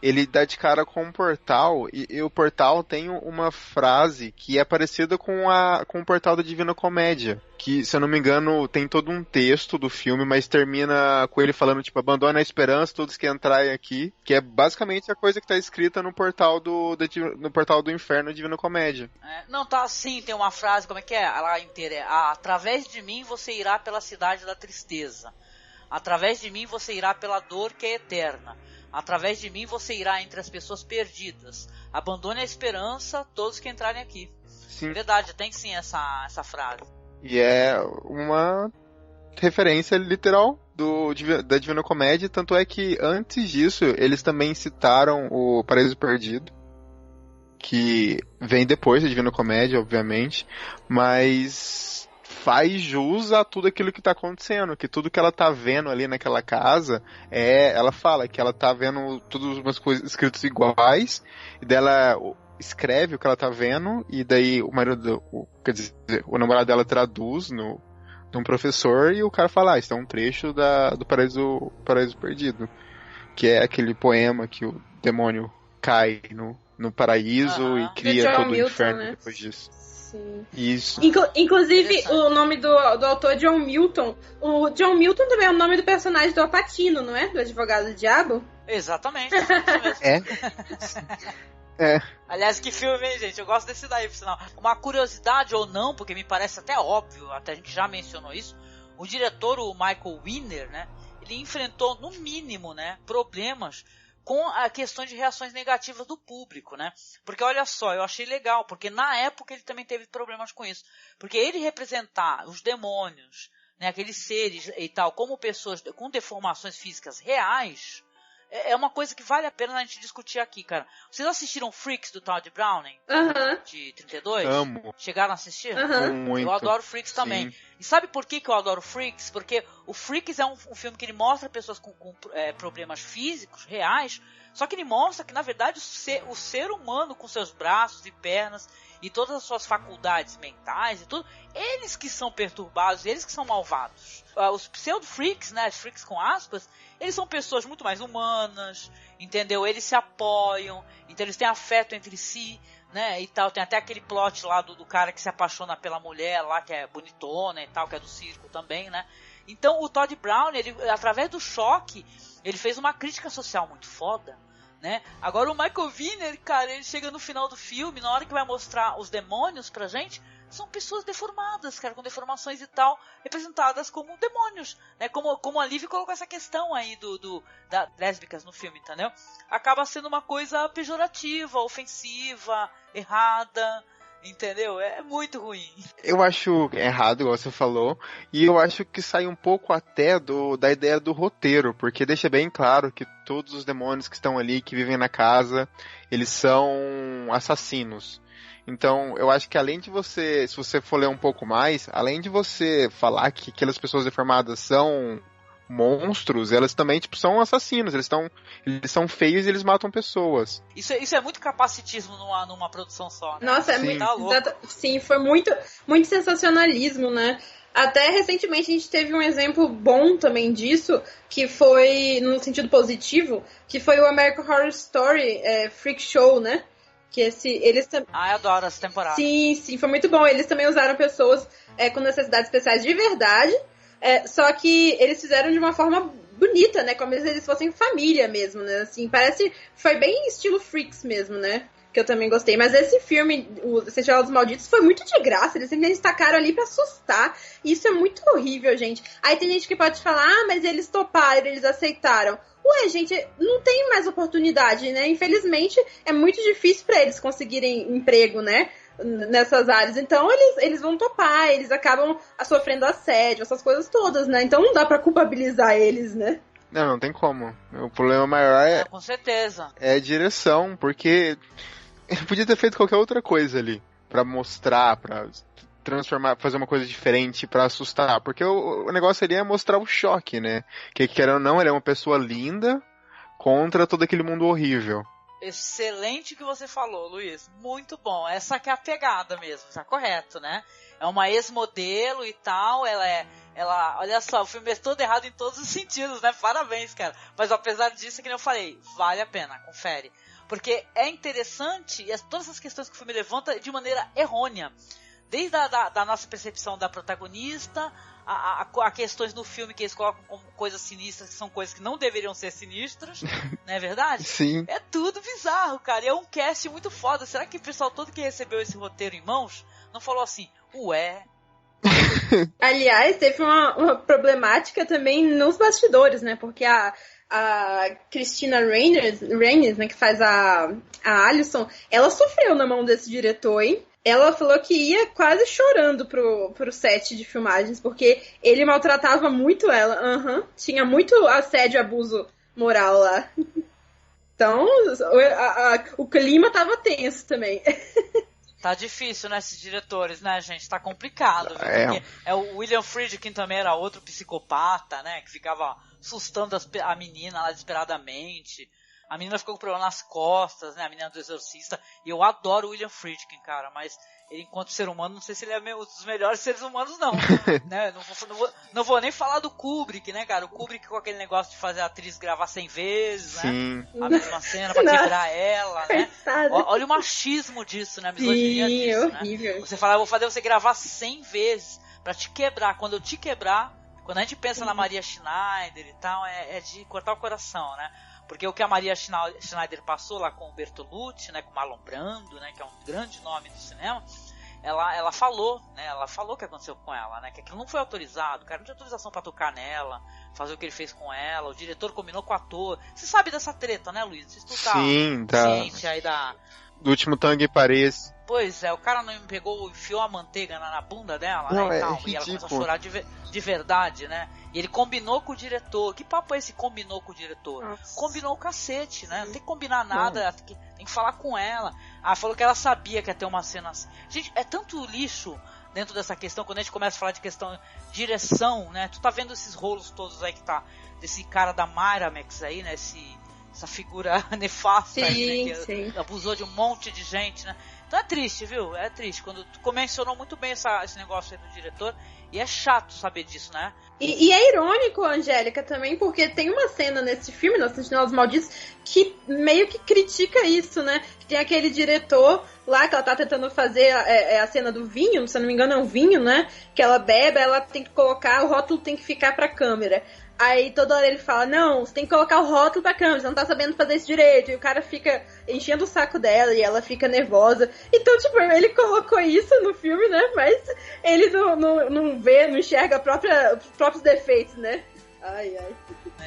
S3: ele dá de cara com um portal, e o portal tem uma frase que é parecida com o portal da Divina Comédia, que, se eu não me engano, tem todo um texto do filme, mas termina com ele falando, abandona a esperança, todos que entrarem aqui, que é basicamente a coisa que tá escrita no portal no portal do inferno, Divina Comédia.
S2: Não, tá assim, tem uma frase, como é que é? Ela inteira através de mim você irá pela cidade da tristeza, através de mim você irá pela dor que é eterna, através de mim você irá entre as pessoas perdidas. Abandone a esperança, todos que entrarem aqui.
S3: Sim.
S2: É verdade, tem sim essa frase.
S3: E é uma referência literal da Divina Comédia, tanto é que antes disso eles também citaram o Paraíso Perdido. que vem depois da Divina Comédia, obviamente, mas faz jus a tudo aquilo que tá acontecendo, que tudo que ela tá vendo ali naquela casa, ela fala que ela tá vendo todas umas coisas escritas iguais, e dela escreve o que ela tá vendo, e daí o marido, quer dizer, o namorado dela traduz de um professor, e o cara fala, isso é um trecho do Paraíso Perdido, que é aquele poema que o demônio cai no paraíso e cria todo o inferno, né? Depois disso.
S1: Sim.
S3: Isso.
S1: Inclusive, o nome do autor é John Milton. O John Milton também é o nome do personagem do Al Pacino, não é? Do Advogado do Diabo?
S2: Exatamente. Isso mesmo.
S3: É.
S2: Aliás, que filme, hein, gente? Eu gosto desse daí, por sinal. Uma curiosidade ou não, porque me parece até óbvio, até a gente já mencionou isso, o diretor, o Michael Winner, né, ele enfrentou, no mínimo, né, problemas com a questão de reações negativas do público, né? Porque olha só, eu achei legal, porque na época ele também teve problemas com isso. Porque ele representar os demônios, né, aqueles seres e tal, como pessoas com deformações físicas reais, é uma coisa que vale a pena a gente discutir aqui, cara. Vocês assistiram Freaks do Todd Browning? De 32?
S3: Amo.
S2: Chegaram a assistir?
S3: Muito.
S2: Eu adoro Freaks também.
S3: Sim.
S2: E sabe por que eu adoro Freaks? Porque o Freaks é um filme que ele mostra pessoas com problemas físicos, reais, só que ele mostra que, na verdade, o ser humano com seus braços e pernas e todas as suas faculdades mentais e tudo, eles que são perturbados, eles que são malvados. Os pseudo-freaks, né, freaks com aspas, eles são pessoas muito mais humanas, entendeu? Eles se apoiam, então eles têm afeto entre si, né, e tal. Tem até aquele plot lá do cara que se apaixona pela mulher lá, que é bonitona e tal, que é do circo também, né. Então o Todd Browning, ele, através do choque, ele fez uma crítica social muito foda, né. Agora o Michael Winner, cara, ele chega no final do filme, na hora que vai mostrar os demônios pra gente, são pessoas deformadas, cara, com deformações e tal, representadas como demônios, né? Como a Liv colocou essa questão aí da lésbicas no filme, entendeu? Acaba sendo uma coisa pejorativa, ofensiva, errada, entendeu? É muito ruim.
S3: Eu acho errado, igual você falou, e eu acho que sai um pouco até da ideia do roteiro, porque deixa bem claro que todos os demônios que estão ali, que vivem na casa, eles são assassinos. Então, eu acho que além de você, se você for ler um pouco mais, além de você falar que aquelas pessoas deformadas são monstros, elas também, tipo, são assassinos, eles são feios e eles matam pessoas.
S2: Isso é muito capacitismo numa produção só, né?
S1: Nossa, é
S3: Sim.
S1: muito... Sim, foi muito, muito sensacionalismo, né? Até recentemente a gente teve um exemplo bom também disso, que foi, no sentido positivo, que foi o American Horror Story Freak Show, né? Que eles também...
S2: eu adoro essa temporada.
S1: Sim, foi muito bom. Eles também usaram pessoas com necessidades especiais de verdade, só que eles fizeram de uma forma bonita, né? Como se eles fossem família mesmo, né? Assim, foi bem estilo Freaks mesmo, né? Que eu também gostei. Mas esse filme, o Festival dos Malditos, foi muito de graça. Eles simplesmente tacaram ali pra assustar. E isso é muito horrível, gente. Aí tem gente que pode falar, mas eles toparam, eles aceitaram. Ué, gente, não tem mais oportunidade, né? Infelizmente, é muito difícil pra eles conseguirem emprego, né? Nessas áreas. Então, eles vão topar, eles acabam sofrendo assédio, essas coisas todas, né? Então, não dá pra culpabilizar eles, né?
S3: Não tem como. O problema maior
S2: com certeza.
S3: É a direção, porque podia ter feito qualquer outra coisa ali pra mostrar, pra transformar, fazer uma coisa diferente pra assustar, porque o negócio ali é mostrar o choque, né? Que querendo ou não, ele é uma pessoa linda contra todo aquele mundo horrível.
S2: Excelente que você falou, Luiz. Muito bom. Essa que é a pegada mesmo, tá correto, né? É uma ex-modelo e tal, ela, olha só, o filme é todo errado em todos os sentidos, né? Parabéns, cara. Mas apesar disso, que eu falei, vale a pena, confere. Porque é interessante, e todas essas questões que o filme levanta de maneira errônea. Desde da nossa percepção da protagonista, a questões no filme que eles colocam como coisas sinistras, que são coisas que não deveriam ser sinistras, não é verdade?
S3: Sim.
S2: É tudo bizarro, cara. E é um cast muito foda. Será que o pessoal todo que recebeu esse roteiro em mãos não falou assim, ué...
S1: Aliás, teve uma problemática também nos bastidores, né? Porque a Christina Reynes, né, que faz a Alison, ela sofreu na mão desse diretor, hein? Ela falou que ia quase chorando pro set de filmagens, porque ele maltratava muito ela. Tinha muito assédio e abuso moral lá. Então, o clima tava tenso também.
S2: Tá difícil, né, esses diretores, né, gente? Tá complicado, viu? Porque o William Friedkin também era outro psicopata, né, que ficava assustando a menina lá desesperadamente. A menina ficou com problema nas costas, né, a menina do Exorcista. E eu adoro o William Friedkin, cara, mas ele, enquanto ser humano, não sei se ele é um dos melhores seres humanos, não. Né? Não vou nem falar do Kubrick, né, cara? O Kubrick com aquele negócio de fazer a atriz gravar 100 vezes, né? A mesma cena pra quebrar ela, né? Olha o machismo disso, né? A misoginia disso,
S1: horrível.
S2: Né? Você fala, eu vou fazer você gravar 100 vezes pra te quebrar. Quando eu te quebrar, quando a gente pensa na Maria Schneider e tal, é de cortar o coração, né? Porque o que a Maria Schneider passou lá com o Bertolucci, né, com o Marlon Brando, né, que é um grande nome do cinema, ela falou, né, o que aconteceu com ela, né, que aquilo não foi autorizado, o cara não tinha autorização pra tocar nela, fazer o que ele fez com ela, o diretor combinou com o ator. Você sabe dessa treta, né, Luiz? Você
S3: Sim,
S2: ciente aí
S3: do Último Tango em Paris.
S2: Pois é, o cara não enfiou a manteiga na bunda dela,
S3: não,
S2: né, e tal,
S3: ridículo.
S2: E ela começou a chorar de verdade, né? E ele combinou com o diretor. Que papo é esse combinou com o diretor? Nossa. Combinou o cacete, né? Não tem que combinar nada, tem que falar com ela. Falou que ela sabia que ia ter uma cena assim. Gente, é tanto lixo dentro dessa questão, quando a gente começa a falar de questão de direção, né? Tu tá vendo esses rolos todos aí que tá, desse cara da Miramax aí, né? Essa figura nefasta aí, né? Que abusou de um monte de gente, né? Então é triste, viu? É triste. Quando tu mencionou muito bem esse negócio aí do diretor, e é chato saber disso, né?
S1: E é irônico, Angélica, também, porque tem uma cena nesse filme, Nos Sentinelas Malditos, que meio que critica isso, né? Tem aquele diretor lá que ela tá tentando fazer a cena do vinho, se eu não me engano é um vinho, né? Que ela bebe, ela tem que colocar, o rótulo tem que ficar pra câmera. Aí toda hora ele fala, não, você tem que colocar o rótulo pra câmera, você não tá sabendo fazer isso direito. E o cara fica enchendo o saco dela e ela fica nervosa. Então, tipo, ele colocou isso no filme, né? Mas ele não vê, não enxerga os próprios defeitos, né? Ai.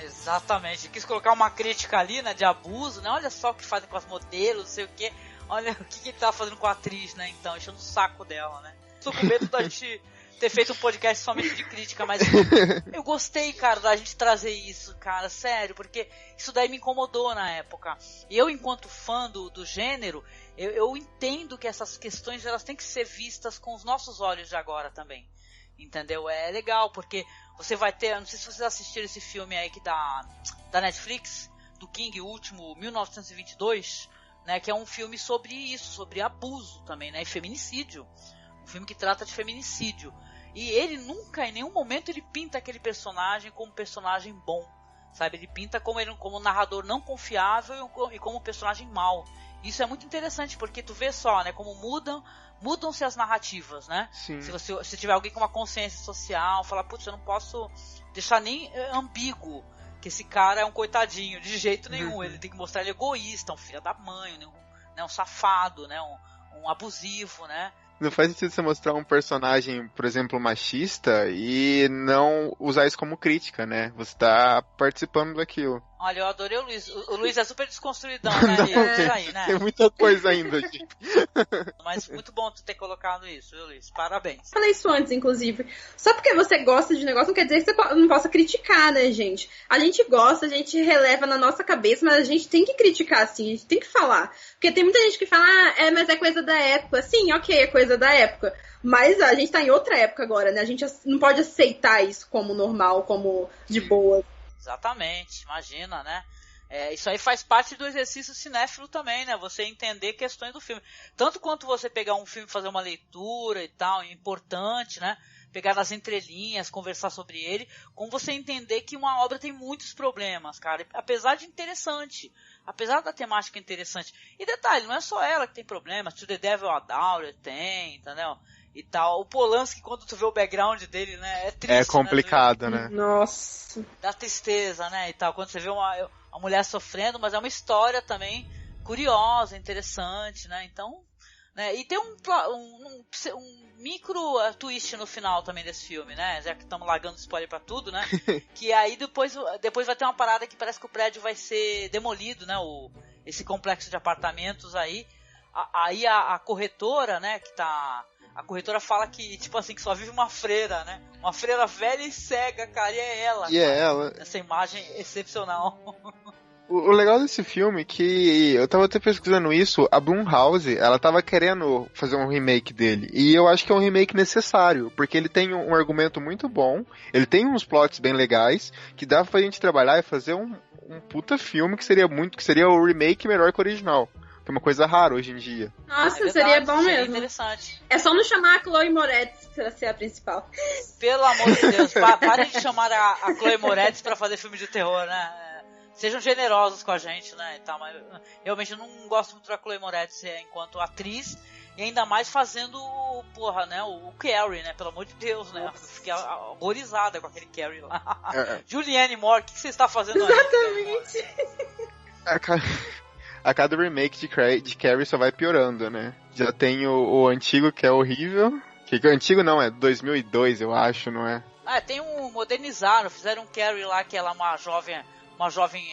S2: Exatamente. Quis colocar uma crítica ali, né, de abuso, né? Olha só o que fazem com as modelos, não sei o quê. Olha o que ele tá fazendo com a atriz, né? Então, enchendo o saco dela, né? Tô com medo da gente ter feito um podcast somente de crítica, mas eu gostei, cara, da gente trazer isso, cara, sério, porque isso daí me incomodou na época. E eu, enquanto fã do gênero, eu entendo que essas questões, elas têm que ser vistas com os nossos olhos de agora também, entendeu? É legal, porque você vai ter, não sei se vocês assistiram esse filme aí que da Netflix, do King, o último, 1922, né, que é um filme sobre isso, sobre abuso também, né, e feminicídio. Um filme que trata de feminicídio. E ele nunca, em nenhum momento, ele pinta aquele personagem como personagem bom, sabe? Ele pinta como um narrador não confiável e como um personagem mau. Isso é muito interessante, porque tu vê só, né, como mudam-se as narrativas, né?
S3: Sim.
S2: Se tiver alguém com uma consciência social, falar, putz, eu não posso deixar nem ambíguo que esse cara é um coitadinho, de jeito nenhum. Ele tem que mostrar ele egoísta, um filho da mãe, um safado, né, um abusivo, né?
S3: Não faz sentido você mostrar um personagem, por exemplo, machista e não usar isso como crítica, né? Você tá participando daquilo.
S2: Olha, eu adorei o Luiz. O Luiz é super desconstruidão, né?
S3: Tem muita coisa ainda aqui.
S2: Mas muito bom tu ter colocado isso, viu, Luiz? Parabéns.
S1: Falei isso antes, inclusive. Só porque você gosta de negócio não quer dizer que você não possa criticar, né, gente? A gente gosta, a gente releva na nossa cabeça, mas a gente tem que criticar, sim. A gente tem que falar. Porque tem muita gente que fala, mas é coisa da época. Sim, ok, é coisa da época. Mas a gente tá em outra época agora, né? A gente não pode aceitar isso como normal, como de boa.
S2: Exatamente, imagina, né? Isso aí faz parte do exercício cinéfilo também, né? Você entender questões do filme. Tanto quanto você pegar um filme e fazer uma leitura e tal, é importante, né? Pegar nas entrelinhas, conversar sobre ele, como você entender que uma obra tem muitos problemas, cara. Apesar de interessante, apesar da temática interessante. E detalhe, não é só ela que tem problemas, To the Devil a Daughter tem, entendeu? E tal. O Polanski, quando tu vê o background dele, né? É triste.
S3: É complicado, né?
S1: Nossa.
S2: Dá tristeza, né? E tal. Quando você vê uma mulher sofrendo, mas é uma história também curiosa, interessante, né? Então, né? E tem um micro twist no final também desse filme, né? Já que estamos largando spoiler pra tudo, né? Que aí depois vai ter uma parada que parece que o prédio vai ser demolido, né? Esse complexo de apartamentos aí. Aí a corretora, né? A corretora fala que, tipo assim, que só vive uma freira, né? Uma freira velha e cega, cara, e é ela.
S3: E é ela.
S2: Essa imagem excepcional.
S3: O legal desse filme é que eu tava até pesquisando isso, a Blumhouse, ela tava querendo fazer um remake dele. E eu acho que é um remake necessário, porque ele tem um argumento muito bom, ele tem uns plots bem legais, que dá pra gente trabalhar e fazer um puta filme que seria o remake melhor que o original. Que é uma coisa rara hoje em dia.
S1: Nossa,
S2: verdade,
S1: seria bom
S2: seria
S1: mesmo.
S2: Interessante.
S1: É só não chamar a Chloe Moretz pra ser a principal.
S2: Pelo amor de Deus, parem de chamar a Chloe Moretz pra fazer filme de terror, né? Sejam generosos com a gente, né? E tal, mas realmente eu não gosto muito da Chloe Moretz enquanto atriz. E ainda mais fazendo, porra, né? O Carrie, né? Pelo amor de Deus, né? Eu fiquei horrorizada com aquele Carrie lá. Julianne Moore, o que você está fazendo aí?
S1: Exatamente.
S3: A cada remake de Carrie só vai piorando, né? Já tem o antigo que é horrível. Que o antigo não, é 2002, eu acho, não é?
S2: Tem um modernizaram, fizeram um Carrie lá que ela é uma jovem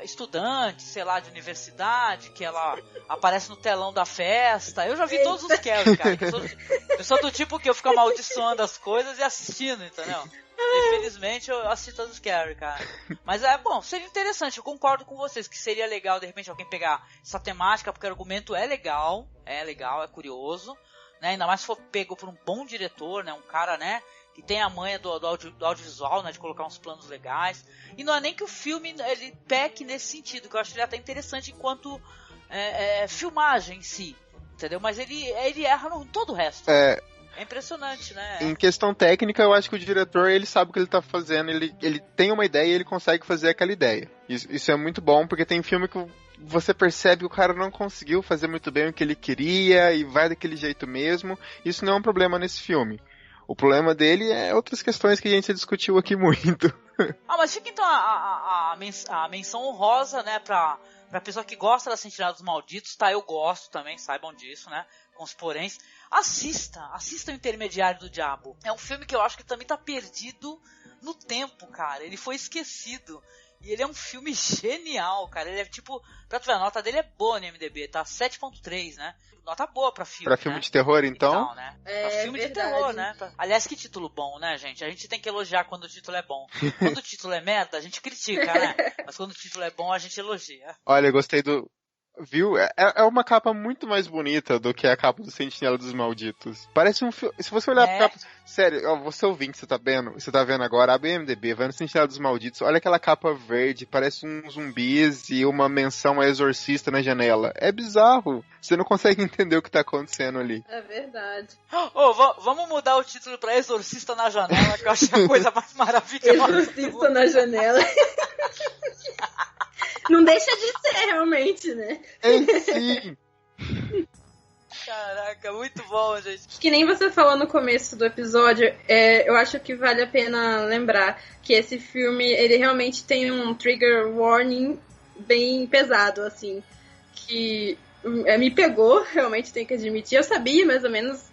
S2: estudante, sei lá, de universidade, que ela aparece no telão da festa. Eu já vi todos os Carrie, cara. Eu sou do tipo que eu fico amaldiçoando as coisas e assistindo, entendeu? Infelizmente eu assisto todos os Carrie, cara. Mas bom, seria interessante, eu concordo com vocês que seria legal de repente alguém pegar essa temática, porque o argumento é legal, é curioso, né? Ainda mais se for pego por um bom diretor, né? Um cara, né? Que tem a manha do audiovisual, né? De colocar uns planos legais. E não é nem que o filme ele peque nesse sentido, que eu acho ele até interessante enquanto filmagem em si, entendeu? Mas ele erra em todo o resto. É impressionante, né?
S3: Em questão técnica, eu acho que o diretor, ele sabe o que ele tá fazendo, ele tem uma ideia e ele consegue fazer aquela ideia. Isso é muito bom, porque tem filme que você percebe que o cara não conseguiu fazer muito bem o que ele queria e vai daquele jeito mesmo. Isso não é um problema nesse filme. O problema dele é outras questões que a gente discutiu aqui muito.
S2: Mas fica então a menção honrosa, né, pra pessoa que gosta da Sentinela dos Malditos, tá? Eu gosto também, saibam disso, né? Com os poréns. Assista o Intermediário do Diabo. É um filme que eu acho que também tá perdido no tempo, cara. Ele foi esquecido. E ele é um filme genial, cara. Ele é tipo... Pra tu ver, a nota dele é boa no IMDb, tá? 7.3, né? Nota boa pra filme,
S3: Pra filme de terror, então?
S2: Tal, né? Pra filme de terror, né? Aliás, que título bom, né, gente? A gente tem que elogiar quando o título é bom. Quando o título é merda, a gente critica, né? Mas quando o título é bom, a gente elogia.
S3: Olha, eu gostei do... Viu? É uma capa muito mais bonita do que a capa do Sentinela dos Malditos. Parece um filme... Se você olhar pra capa... Sério, você ouvinte, você tá vendo agora, abre o IMDb, vai no Sentinela dos Malditos, olha aquela capa verde, parece uns zumbis e uma menção a exorcista na janela. É bizarro. Você não consegue entender o que tá acontecendo ali.
S1: É verdade.
S2: Vamos mudar o título pra Exorcista na Janela, que eu acho a coisa mais maravilhosa.
S1: Exorcista na Janela. Não deixa de ser, realmente, né?
S3: Sim.
S2: Caraca, muito bom, gente.
S1: Que nem você falou no começo do episódio, eu acho que vale a pena lembrar que esse filme, ele realmente tem um trigger warning bem pesado, assim, que me pegou, realmente tenho que admitir. Eu sabia mais ou menos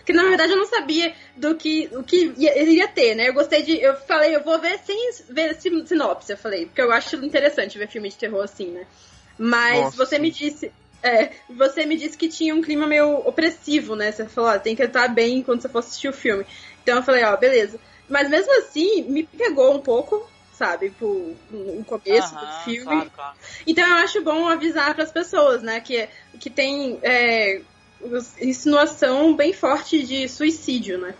S1: que na verdade eu não sabia o que ele ia ter, né? Eu falei, eu vou ver sem ver sinopse, eu falei, porque eu acho interessante ver filme de terror assim, né? Mas nossa, você me disse que tinha um clima meio opressivo, né? Você falou, tem que estar bem quando você for assistir o filme. Então eu falei, beleza. Mas mesmo assim, me pegou um pouco, sabe, no começo do filme. Claro. Então eu acho bom avisar para as pessoas, né, que tem insinuação bem forte de suicídio, né.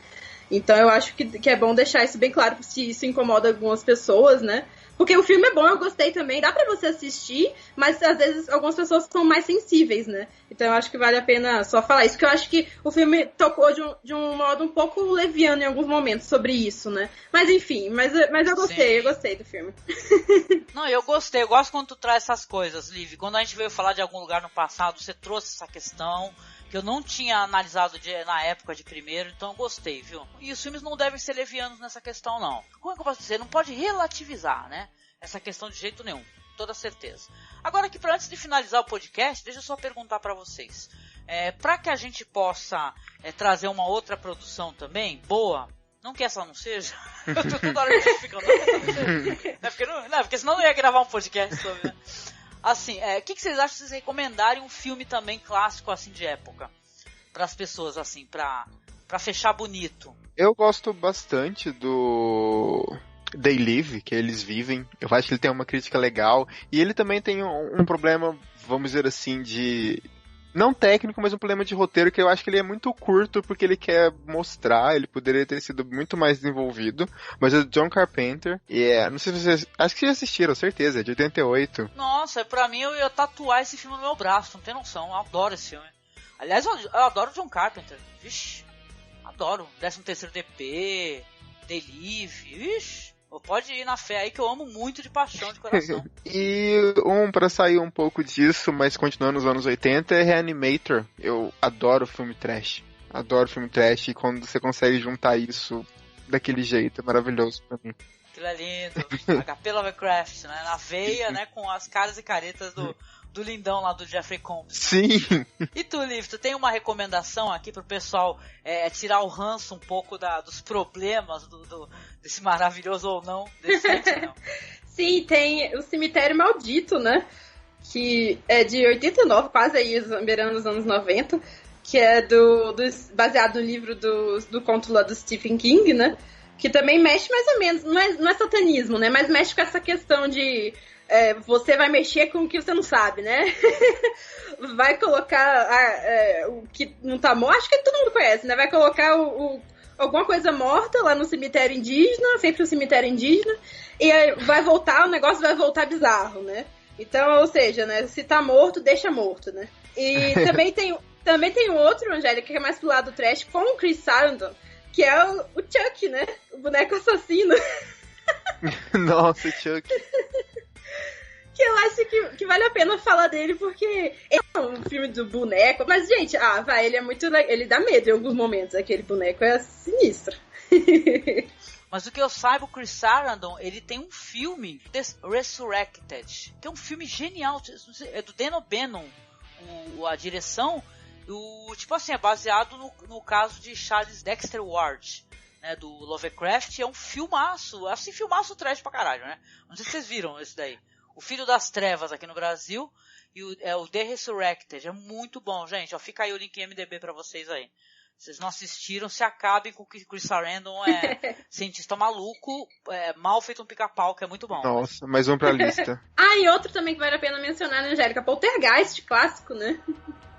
S1: Então eu acho que é bom deixar isso bem claro se isso incomoda algumas pessoas, né. Porque o filme é bom, eu gostei também, dá pra você assistir, mas às vezes algumas pessoas são mais sensíveis, né? Então eu acho que vale a pena só falar isso, porque eu acho que o filme tocou de um modo um pouco leviano em alguns momentos sobre isso, né? Mas enfim, mas eu gostei do filme.
S2: Não, eu gostei, eu gosto quando tu traz essas coisas, Liv. Quando a gente veio falar de algum lugar no passado, você trouxe essa questão que eu não tinha analisado na época de primeiro, então eu gostei, viu? E os filmes não devem ser levianos nessa questão, não. Como é que eu posso dizer? Não pode relativizar, né? Essa questão de jeito nenhum, toda certeza. Agora aqui, antes de finalizar o podcast, deixa eu só perguntar pra vocês. Pra que a gente possa trazer uma outra produção também, boa, não que essa não seja, eu tô toda hora justificando, porque senão não ia gravar um podcast sobre, né? Assim, o que vocês acham de vocês recomendarem um filme também clássico, assim, de época? Para as pessoas, assim, pra fechar bonito.
S3: Eu gosto bastante do They Live, que eles vivem. Eu acho que ele tem uma crítica legal. E ele também tem um problema, vamos dizer assim, de... Não técnico, mas um problema de roteiro, que eu acho que ele é muito curto porque ele quer mostrar, ele poderia ter sido muito mais desenvolvido. Mas é do John Carpenter. E não sei se vocês... Acho que já assistiram, certeza, é de 88.
S2: Nossa, pra mim eu ia tatuar esse filme no meu braço, não tem noção. Eu adoro esse filme. Aliás, eu adoro John Carpenter. Vixe, adoro. 13º DP, They Live, vixe. Pode ir na fé aí que eu amo muito de paixão, de coração.
S3: E pra sair um pouco disso, mas continuando nos anos 80, é Reanimator. Eu adoro filme trash. Adoro filme trash e quando você consegue juntar isso daquele jeito, é maravilhoso pra mim.
S2: Aquilo é lindo. HP Lovecraft, né? Na veia, né? Com as caras e caretas do lindão lá do Jeffrey Combs.
S3: Sim!
S2: E tu, Liv, tu tem uma recomendação aqui pro pessoal tirar o ranço um pouco dos problemas desse maravilhoso ou não, desse filme, não?
S1: Sim, tem o Cemitério Maldito, né? Que é de 89, quase aí, beirando os anos 90. Que é baseado no livro do conto lá do Stephen King, né? Que também mexe mais ou menos, não é satanismo, né? Mas mexe com essa questão de... você vai mexer com o que você não sabe, né? Vai colocar o que não tá morto, acho que todo mundo conhece, né? Vai colocar alguma coisa morta lá no cemitério indígena, sempre no cemitério indígena, e aí o negócio vai voltar bizarro, né? Então, ou seja, né? Se tá morto, deixa morto, né? E também tem outro, Angélica, que é mais pro lado trash, com o Chris Sarandon, que é o Chuck, né? O boneco assassino.
S3: Nossa, Chuck.
S1: Que eu acho que vale a pena falar dele, porque é um filme do boneco, mas, gente, ele é muito... Ele dá medo em alguns momentos, aquele boneco é sinistro.
S2: Mas o que eu saiba, o Chris Sarandon, ele tem um filme, Resurrected, que é um filme genial, é do Dan O'Bannon, a direção, tipo assim, é baseado no caso de Charles Dexter Ward, né, do Lovecraft, é um filmaço, assim, filmaço trash pra caralho, né? Não sei se vocês viram esse daí. O Filho das Trevas aqui no Brasil e o The Resurrected. É muito bom, gente. Ó, fica aí o link em MDB pra vocês aí. Vocês não assistiram, se acabem com o que Chris Sarandon é cientista maluco, mal feito um pica-pau, que é muito bom.
S3: Nossa, mais um pra lista.
S1: E outro também que vale a pena mencionar, né, Angélica? Poltergeist, clássico, né?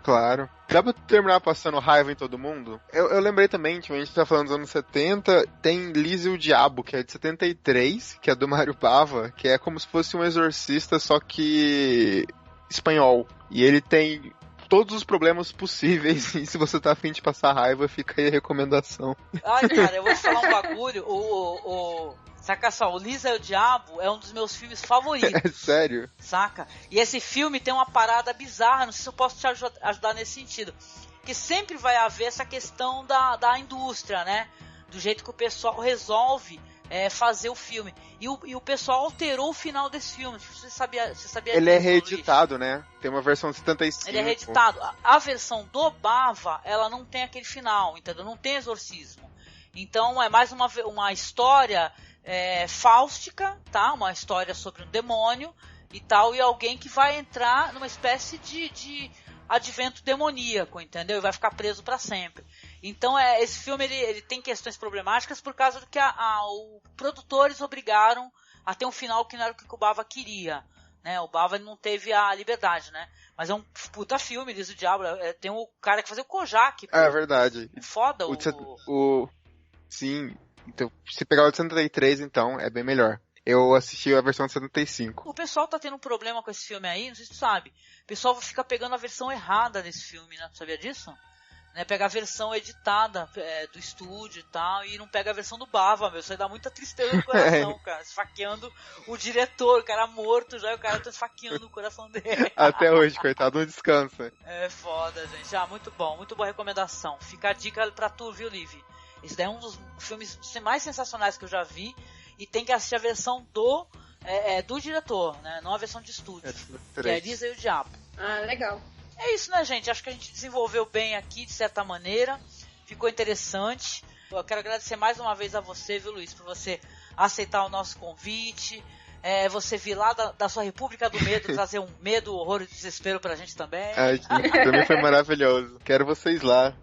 S3: Claro. Dá pra terminar passando raiva em todo mundo? Eu lembrei também, tipo, a gente tá falando dos anos 70, tem Liz e o Diabo, que é de 73, que é do Mário Bava, que é como se fosse um exorcista, só que espanhol. E ele tem todos os problemas possíveis, e se você tá afim de passar raiva, fica aí a recomendação.
S2: Ai, cara, eu vou te falar um bagulho, saca só, o Lisa e o Diabo é um dos meus filmes favoritos.
S3: É sério?
S2: Saca? E esse filme tem uma parada bizarra, não sei se eu posso te ajudar nesse sentido. Que sempre vai haver essa questão da indústria, né? Do jeito que o pessoal resolve fazer o filme. E o pessoal alterou o final desse filme. Você sabia
S3: Ele é reeditado, né? Tem uma versão de 75.
S2: Ele é reeditado. A versão do Bava, ela não tem aquele final, entendeu? Não tem exorcismo. Então é mais uma história... fáustica, tá? Uma história sobre um demônio e tal, e alguém que vai entrar numa espécie de advento demoníaco, entendeu? E vai ficar preso para sempre. Então, esse filme ele tem questões problemáticas por causa do que os produtores obrigaram a ter um final que não era o que o Bava queria, né? O Bava não teve a liberdade, né? Mas é um puta filme, diz o Diabo. Tem o cara que fazia o Kojak.
S3: É verdade.
S2: Foda
S3: Sim. Então, se pegar o de 73, então, é bem melhor. Eu assisti a versão de 75.
S2: O pessoal tá tendo um problema com esse filme aí, não sei se tu sabe. O pessoal fica pegando a versão errada desse filme, né? Tu sabia disso? Né? Pega a versão editada do estúdio e tal, e não pega a versão do Bava, meu. Isso aí dá muita tristeza no coração, cara. Esfaqueando o diretor, o cara morto já, e o cara tá esfaqueando o coração dele.
S3: Até hoje, coitado, não descansa.
S2: É foda, gente. Muito bom, muito boa recomendação. Fica a dica pra tu, viu, Liv? Esse daí é um dos filmes mais sensacionais que eu já vi. E tem que assistir a versão do diretor, né? Não a versão de estúdio. Que é Elisa e o Diabo.
S1: Legal.
S2: É isso, né, gente? Acho que a gente desenvolveu bem aqui, de certa maneira. Ficou interessante. Eu quero agradecer mais uma vez a você, viu, Luiz, por você aceitar o nosso convite. Você vir lá da sua República do Medo, trazer um medo, horror e desespero pra gente também.
S3: Também foi maravilhoso. Quero vocês lá,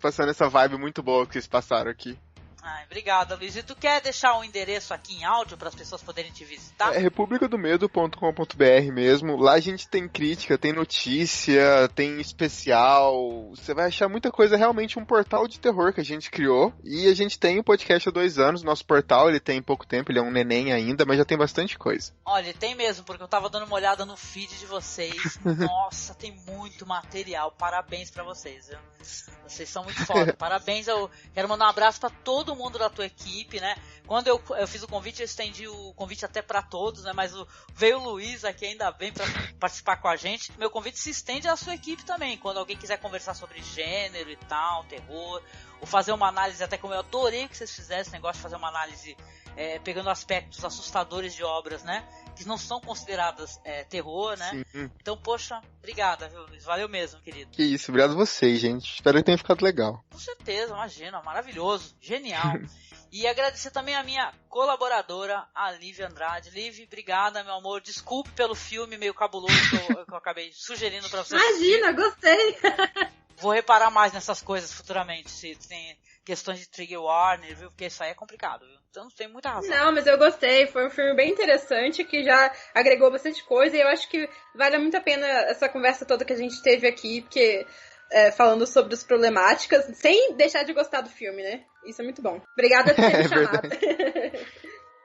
S3: passando essa vibe muito boa que vocês passaram aqui.
S2: Ai, obrigada, Luiz. E tu quer deixar um endereço aqui em áudio para as pessoas poderem te visitar?
S3: É republicadomedo.com.br mesmo. Lá a gente tem crítica, tem notícia, tem especial. Você vai achar muita coisa, realmente um portal de terror que a gente criou. E a gente tem o podcast há 2 anos. Nosso portal, ele tem pouco tempo, ele é um neném ainda, mas já tem bastante coisa.
S2: Olha, tem mesmo, porque eu tava dando uma olhada no feed de vocês. Nossa, tem muito material. Parabéns pra vocês, viu? Vocês são muito foda. Parabéns, eu quero mandar um abraço pra todo mundo da tua equipe, né? Quando eu fiz o convite, eu estendi o convite até pra todos, né? Mas veio o Luiz aqui, ainda bem, pra participar com a gente. Meu convite se estende à sua equipe também. Quando alguém quiser conversar sobre gênero e tal, terror, ou fazer uma análise, até como eu adorei que vocês fizessem esse negócio de fazer uma análise pegando aspectos assustadores de obras, né? Que não são consideradas terror, né?
S3: Sim.
S2: Então, poxa, obrigada, viu, Luiz? Valeu mesmo, querido.
S3: Que isso, obrigado a vocês, gente. Espero que tenha ficado legal.
S2: Com certeza, imagina, maravilhoso, genial. E agradecer também a minha colaboradora, a Lívia Andrade. Lívia, obrigada, meu amor. Desculpe pelo filme meio cabuloso que eu acabei sugerindo pra você.
S1: Imagina, gostei.
S2: Vou reparar mais nessas coisas futuramente, se tem questões de trigger warning, viu? Porque isso aí é complicado, viu? Então tem muita razão.
S1: Não, mas eu gostei. Foi um filme bem interessante, que já agregou bastante coisa. E eu acho que vale muito a pena essa conversa toda que a gente teve aqui, porque... falando sobre as problemáticas, sem deixar de gostar do filme, né? Isso é muito bom. Obrigada por ter me chamado.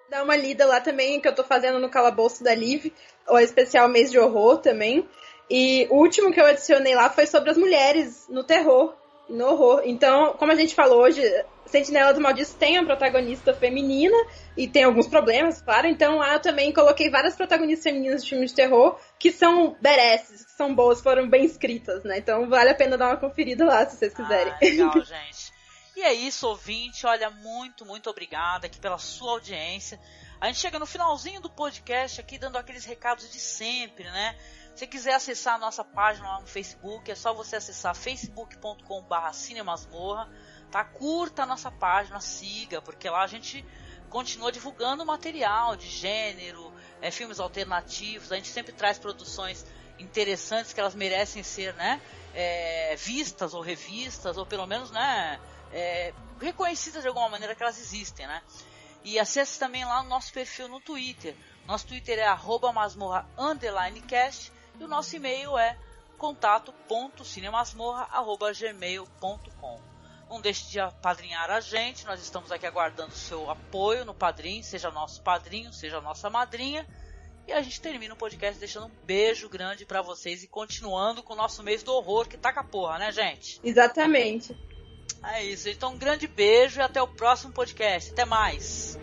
S1: Dá uma lida lá também, que eu tô fazendo no Calabouço da Liv, o especial Mês de Horror também. E o último que eu adicionei lá foi sobre as mulheres no terror, no horror. Então, como a gente falou hoje, Sentinela do Malditos tem uma protagonista feminina e tem alguns problemas, claro. Então lá eu também coloquei várias protagonistas femininas de filmes de terror que são badasses, que são boas, foram bem escritas, né? Então vale a pena dar uma conferida lá, se vocês quiserem.
S2: Legal, gente. E é isso, ouvinte. Olha, muito, muito obrigada aqui pela sua audiência. A gente chega no finalzinho do podcast aqui dando aqueles recados de sempre, né? Se quiser acessar a nossa página lá no Facebook, é só você acessar facebook.com/cinemasmorra, tá? Curta a nossa página, siga, porque lá a gente continua divulgando material de gênero, filmes alternativos. A gente sempre traz produções interessantes que elas merecem ser, né, vistas ou revistas, ou pelo menos, né, reconhecidas de alguma maneira que elas existem, né? E acesse também lá o nosso perfil no Twitter. Nosso Twitter é @masmorra_cast e o nosso e-mail é contato.cinemasmorra@gmail.com. Não deixe de apadrinhar a gente, nós estamos aqui aguardando o seu apoio no Padrim, seja nosso padrinho, seja nossa madrinha. E a gente termina o podcast deixando um beijo grande pra vocês e continuando com o nosso mês do horror, que tá com a porra, né, gente?
S1: Exatamente.
S2: É isso, então um grande beijo e até o próximo podcast. Até mais!